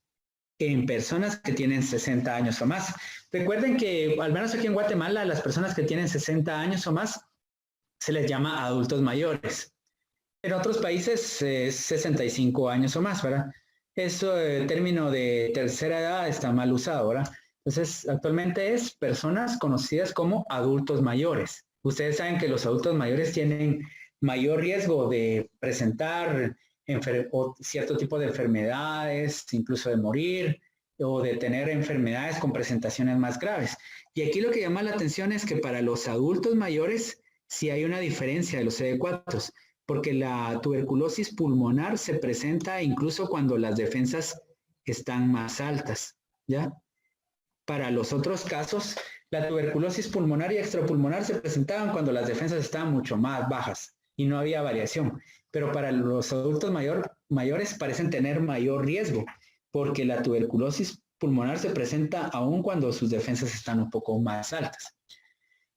en personas que tienen 60 años o más. Recuerden que, al menos aquí en Guatemala, las personas que tienen 60 años o más se les llama adultos mayores. En otros países es 65 años o más, ¿verdad? Eso, el término de tercera edad está mal usado, ¿verdad? Entonces, actualmente es personas conocidas como adultos mayores. Ustedes saben que los adultos mayores tienen mayor riesgo de presentar cierto tipo de enfermedades, incluso de morir, o de tener enfermedades con presentaciones más graves. Y aquí lo que llama la atención es que para los adultos mayores sí hay una diferencia de los CD4, porque la tuberculosis pulmonar se presenta incluso cuando las defensas están más altas, ¿ya? Para los otros casos, la tuberculosis pulmonar y extrapulmonar se presentaban cuando las defensas estaban mucho más bajas y no había variación. Pero para los adultos mayores parecen tener mayor riesgo, porque la tuberculosis pulmonar se presenta aún cuando sus defensas están un poco más altas.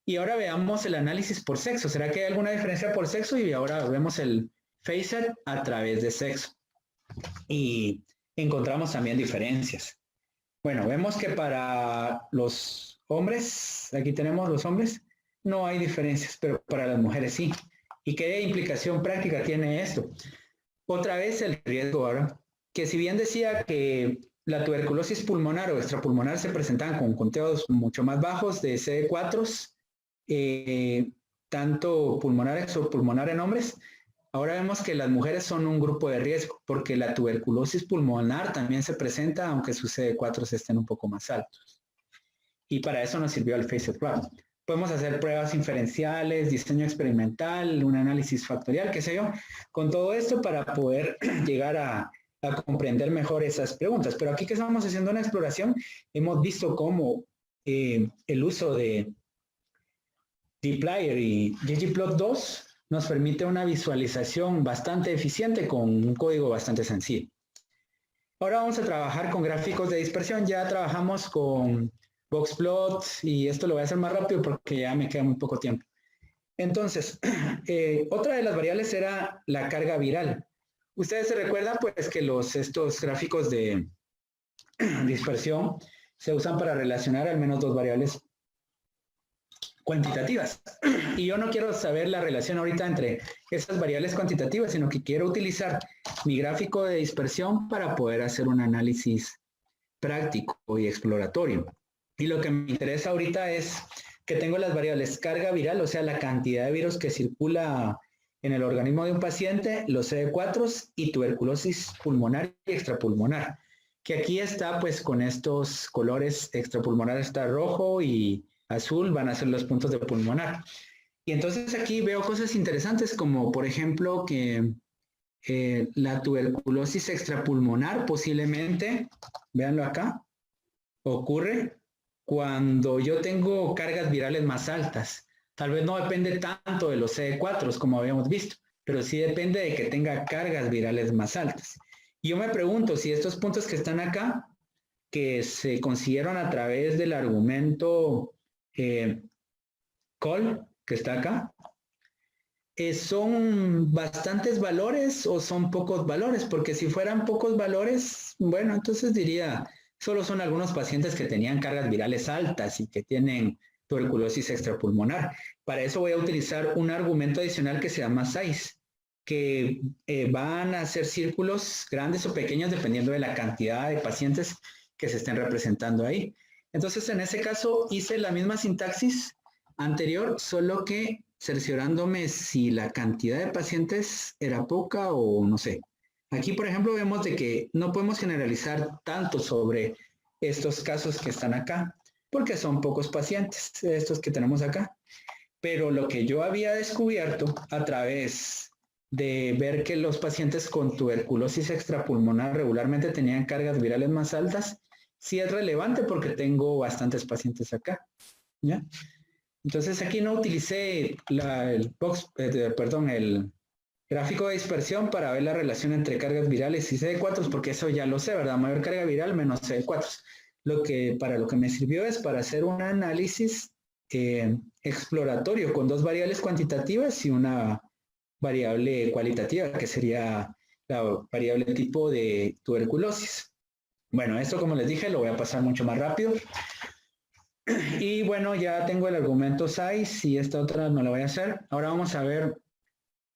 Y ahora veamos el análisis por sexo. ¿Será que hay alguna diferencia por sexo? Y ahora vemos el Facet a través de sexo. Y encontramos también diferencias. Bueno, vemos que para los hombres, aquí tenemos los hombres, no hay diferencias, pero para las mujeres sí. ¿Y qué implicación práctica tiene esto? Otra vez el riesgo ahora, que si bien decía que la tuberculosis pulmonar o extrapulmonar se presentaban con conteos mucho más bajos de CD4, tanto pulmonar, extrapulmonar en hombres, ahora vemos que las mujeres son un grupo de riesgo, porque la tuberculosis pulmonar también se presenta, aunque sus CD4 estén un poco más altos. Y para eso nos sirvió el FACET-RAP. Podemos hacer pruebas inferenciales, diseño experimental, un análisis factorial, qué sé yo, con todo esto para poder llegar a comprender mejor esas preguntas. Pero aquí que estamos haciendo una exploración, hemos visto cómo el uso de dplyr y ggplot2 nos permite una visualización bastante eficiente con un código bastante sencillo. Ahora vamos a trabajar con gráficos de dispersión. Ya trabajamos con boxplot y esto lo voy a hacer más rápido porque ya me queda muy poco tiempo. Entonces, otra de las variables era la carga viral. Ustedes se recuerdan pues que estos gráficos de dispersión se usan para relacionar al menos dos variables cuantitativas. Y yo no quiero saber la relación ahorita entre esas variables cuantitativas, sino que quiero utilizar mi gráfico de dispersión para poder hacer un análisis práctico y exploratorio. Y lo que me interesa ahorita es que tengo las variables carga viral, o sea, la cantidad de virus que circula en el organismo de un paciente, los CD4 y tuberculosis pulmonar y extrapulmonar. Que aquí está pues con estos colores, extrapulmonar está rojo y azul van a ser los puntos de pulmonar. Y entonces aquí veo cosas interesantes como por ejemplo que la tuberculosis extrapulmonar posiblemente, véanlo acá, ocurre cuando yo tengo cargas virales más altas. Tal vez no depende tanto de los CD4 como habíamos visto, pero sí depende de que tenga cargas virales más altas. Y yo me pregunto si estos puntos que están acá, que se consiguieron a través del argumento col, que está acá, ¿son bastantes valores o son pocos valores? Porque si fueran pocos valores, bueno, entonces diría, solo son algunos pacientes que tenían cargas virales altas y que tienen tuberculosis extrapulmonar. Para eso voy a utilizar un argumento adicional que se llama size, que van a hacer círculos grandes o pequeños dependiendo de la cantidad de pacientes que se estén representando ahí. Entonces, en ese caso, hice la misma sintaxis anterior, solo que cerciorándome si la cantidad de pacientes era poca o no sé. Aquí, por ejemplo, vemos de que no podemos generalizar tanto sobre estos casos que están acá, porque son pocos pacientes, estos que tenemos acá. Pero lo que yo había descubierto a través de ver que los pacientes con tuberculosis extrapulmonar regularmente tenían cargas virales más altas, sí es relevante porque tengo bastantes pacientes acá, ¿ya? Entonces aquí no utilicé el gráfico de dispersión para ver la relación entre cargas virales y CD4, porque eso ya lo sé, ¿verdad? Mayor carga viral menos CD4. Para lo que me sirvió es para hacer un análisis exploratorio con dos variables cuantitativas y una variable cualitativa, que sería la variable tipo de tuberculosis. Bueno, esto como les dije lo voy a pasar mucho más rápido. Y bueno, ya tengo el argumento size y esta otra no la voy a hacer. Ahora vamos a ver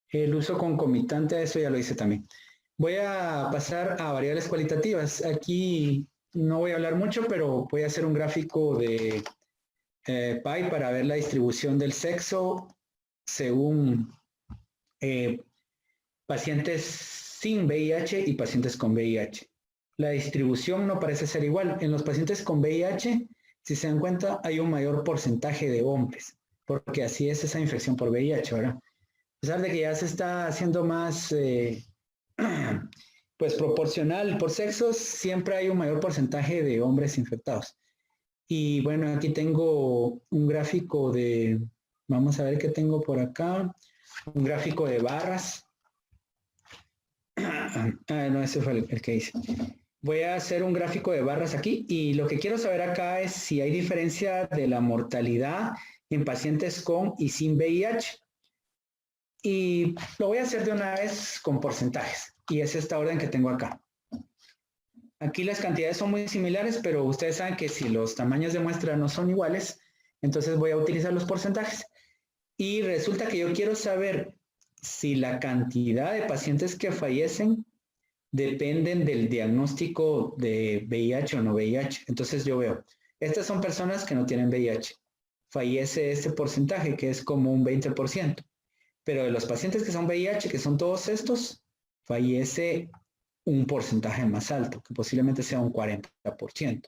el uso concomitante, eso ya lo hice también. Voy a pasar a variables cualitativas. Aquí no voy a hablar mucho, pero voy a hacer un gráfico de Pi para ver la distribución del sexo según pacientes sin VIH y pacientes con VIH. La distribución no parece ser igual. En los pacientes con VIH, si se dan cuenta, hay un mayor porcentaje de hombres, porque así es esa infección por VIH, ¿verdad? A pesar de que ya se está haciendo más pues proporcional por sexos, siempre hay un mayor porcentaje de hombres infectados. Y bueno, aquí tengo un gráfico de, vamos a ver qué tengo por acá, un gráfico de barras. No, ese fue el que hice. Voy a hacer un gráfico de barras aquí y lo que quiero saber acá es si hay diferencia de la mortalidad en pacientes con y sin VIH. Y lo voy a hacer de una vez con porcentajes. Y es esta orden que tengo acá. aquí las cantidades son muy similares, pero ustedes saben que si los tamaños de muestra no son iguales, entonces voy a utilizar los porcentajes. Y resulta que yo quiero saber si la cantidad de pacientes que fallecen dependen del diagnóstico de VIH o no VIH. Entonces yo veo, estas son personas que no tienen VIH. Fallece este porcentaje, que es como un 20%. Pero de los pacientes que son VIH, que son todos estos, fallece un porcentaje más alto, que posiblemente sea un 40%.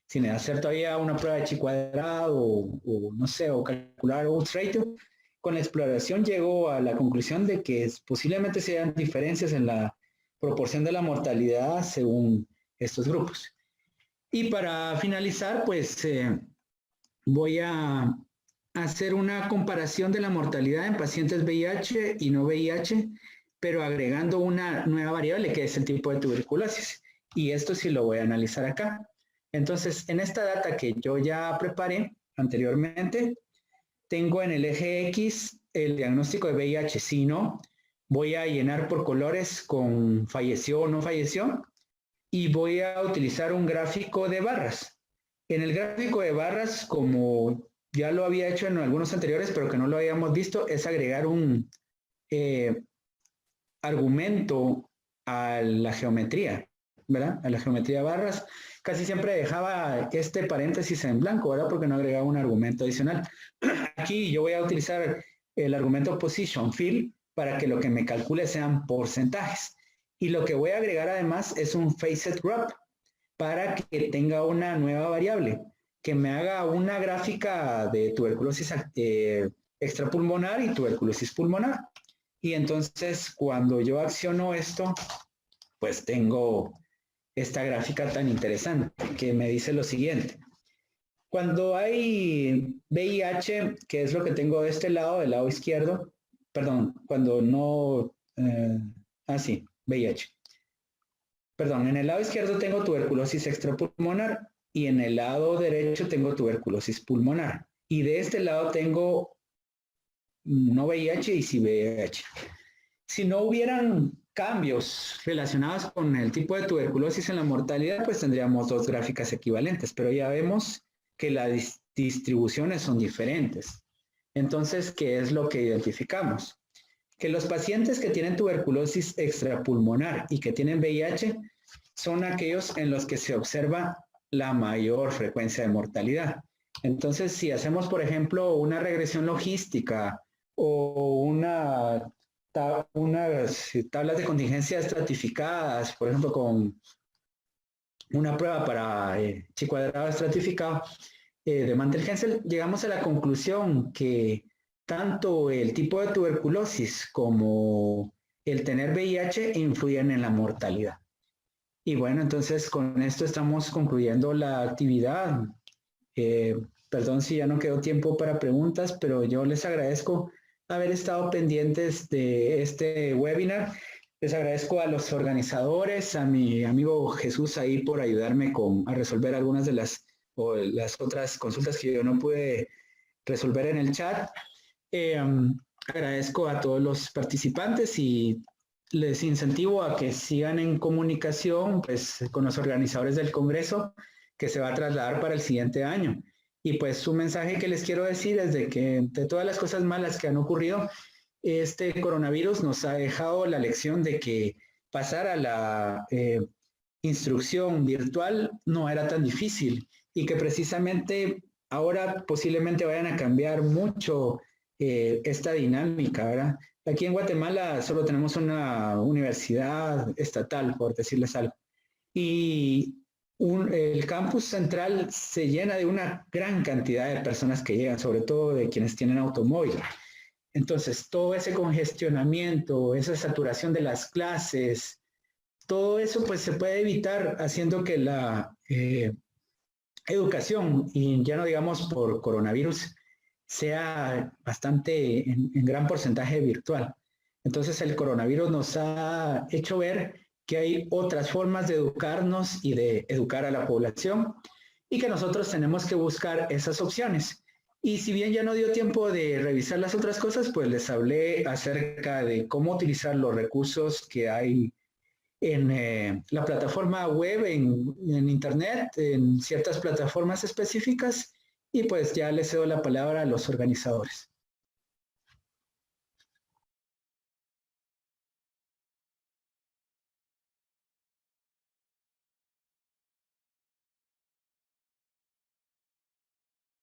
Sin hacer todavía una prueba de chi cuadrado o no sé, o calcular odds ratio, con la exploración llegó a la conclusión de que posiblemente sean diferencias en la proporción de la mortalidad según estos grupos. Y para finalizar, pues voy a hacer una comparación de la mortalidad en pacientes VIH y no VIH, pero agregando una nueva variable que es el tipo de tuberculosis. Y esto sí lo voy a analizar acá. Entonces, en esta data que yo ya preparé anteriormente, tengo en el eje X el diagnóstico de VIH, sí, no. Voy a llenar por colores con falleció o no falleció y voy a utilizar un gráfico de barras. En el gráfico de barras, como ya lo había hecho en algunos anteriores, pero que no lo habíamos visto, es agregar un argumento a la geometría, ¿verdad? A la geometría de barras. Casi siempre dejaba este paréntesis en blanco, ¿verdad? Porque no agregaba un argumento adicional. Aquí yo voy a utilizar el argumento position field para que lo que me calcule sean porcentajes. Y lo que voy a agregar además es un facet graph para que tenga una nueva variable, que me haga una gráfica de tuberculosis extrapulmonar y tuberculosis pulmonar. Y entonces cuando yo acciono esto, pues tengo esta gráfica tan interesante que me dice lo siguiente. Cuando hay VIH, que es lo que tengo de este lado, del lado izquierdo, perdón, cuando no, sí, VIH. Perdón, en el lado izquierdo tengo tuberculosis extrapulmonar y en el lado derecho tengo tuberculosis pulmonar. Y de este lado tengo no VIH y sí VIH. Si no hubieran cambios relacionados con el tipo de tuberculosis en la mortalidad, pues tendríamos dos gráficas equivalentes, pero ya vemos que las distribuciones son diferentes. Entonces, ¿qué es lo que identificamos? Que los pacientes que tienen tuberculosis extrapulmonar y que tienen VIH son aquellos en los que se observa la mayor frecuencia de mortalidad. Entonces, si hacemos, por ejemplo, una regresión logística o unas tablas de contingencia estratificadas, por ejemplo, con una prueba para chi cuadrado estratificado de Mantel-Haenszel, llegamos a la conclusión que tanto el tipo de tuberculosis como el tener VIH influyen en la mortalidad. Y bueno, entonces con esto estamos concluyendo la actividad. Perdón si ya no quedó tiempo para preguntas, pero yo les agradezco haber estado pendientes de este webinar. Les agradezco a los organizadores, a mi amigo Jesús ahí por ayudarme a resolver algunas de las otras consultas que yo no pude resolver en el chat. Agradezco a todos los participantes y les incentivo a que sigan en comunicación pues, con los organizadores del Congreso que se va a trasladar para el siguiente año. Y pues un mensaje que les quiero decir es de que entre todas las cosas malas que han ocurrido, este coronavirus nos ha dejado la lección de que pasar a la instrucción virtual no era tan difícil y que precisamente ahora posiblemente vayan a cambiar mucho esta dinámica, ¿verdad? Aquí en Guatemala solo tenemos una universidad estatal, por decirles algo, y el campus central se llena de una gran cantidad de personas que llegan, sobre todo de quienes tienen automóvil. Entonces, todo ese congestionamiento, esa saturación de las clases, todo eso pues se puede evitar haciendo que la educación, y ya no digamos por coronavirus, sea bastante en gran porcentaje virtual. Entonces el coronavirus nos ha hecho ver que hay otras formas de educarnos y de educar a la población y que nosotros tenemos que buscar esas opciones. Y si bien ya no dio tiempo de revisar las otras cosas, pues les hablé acerca de cómo utilizar los recursos que hay en la plataforma web, en internet, en ciertas plataformas específicas, y pues ya le cedo la palabra a los organizadores.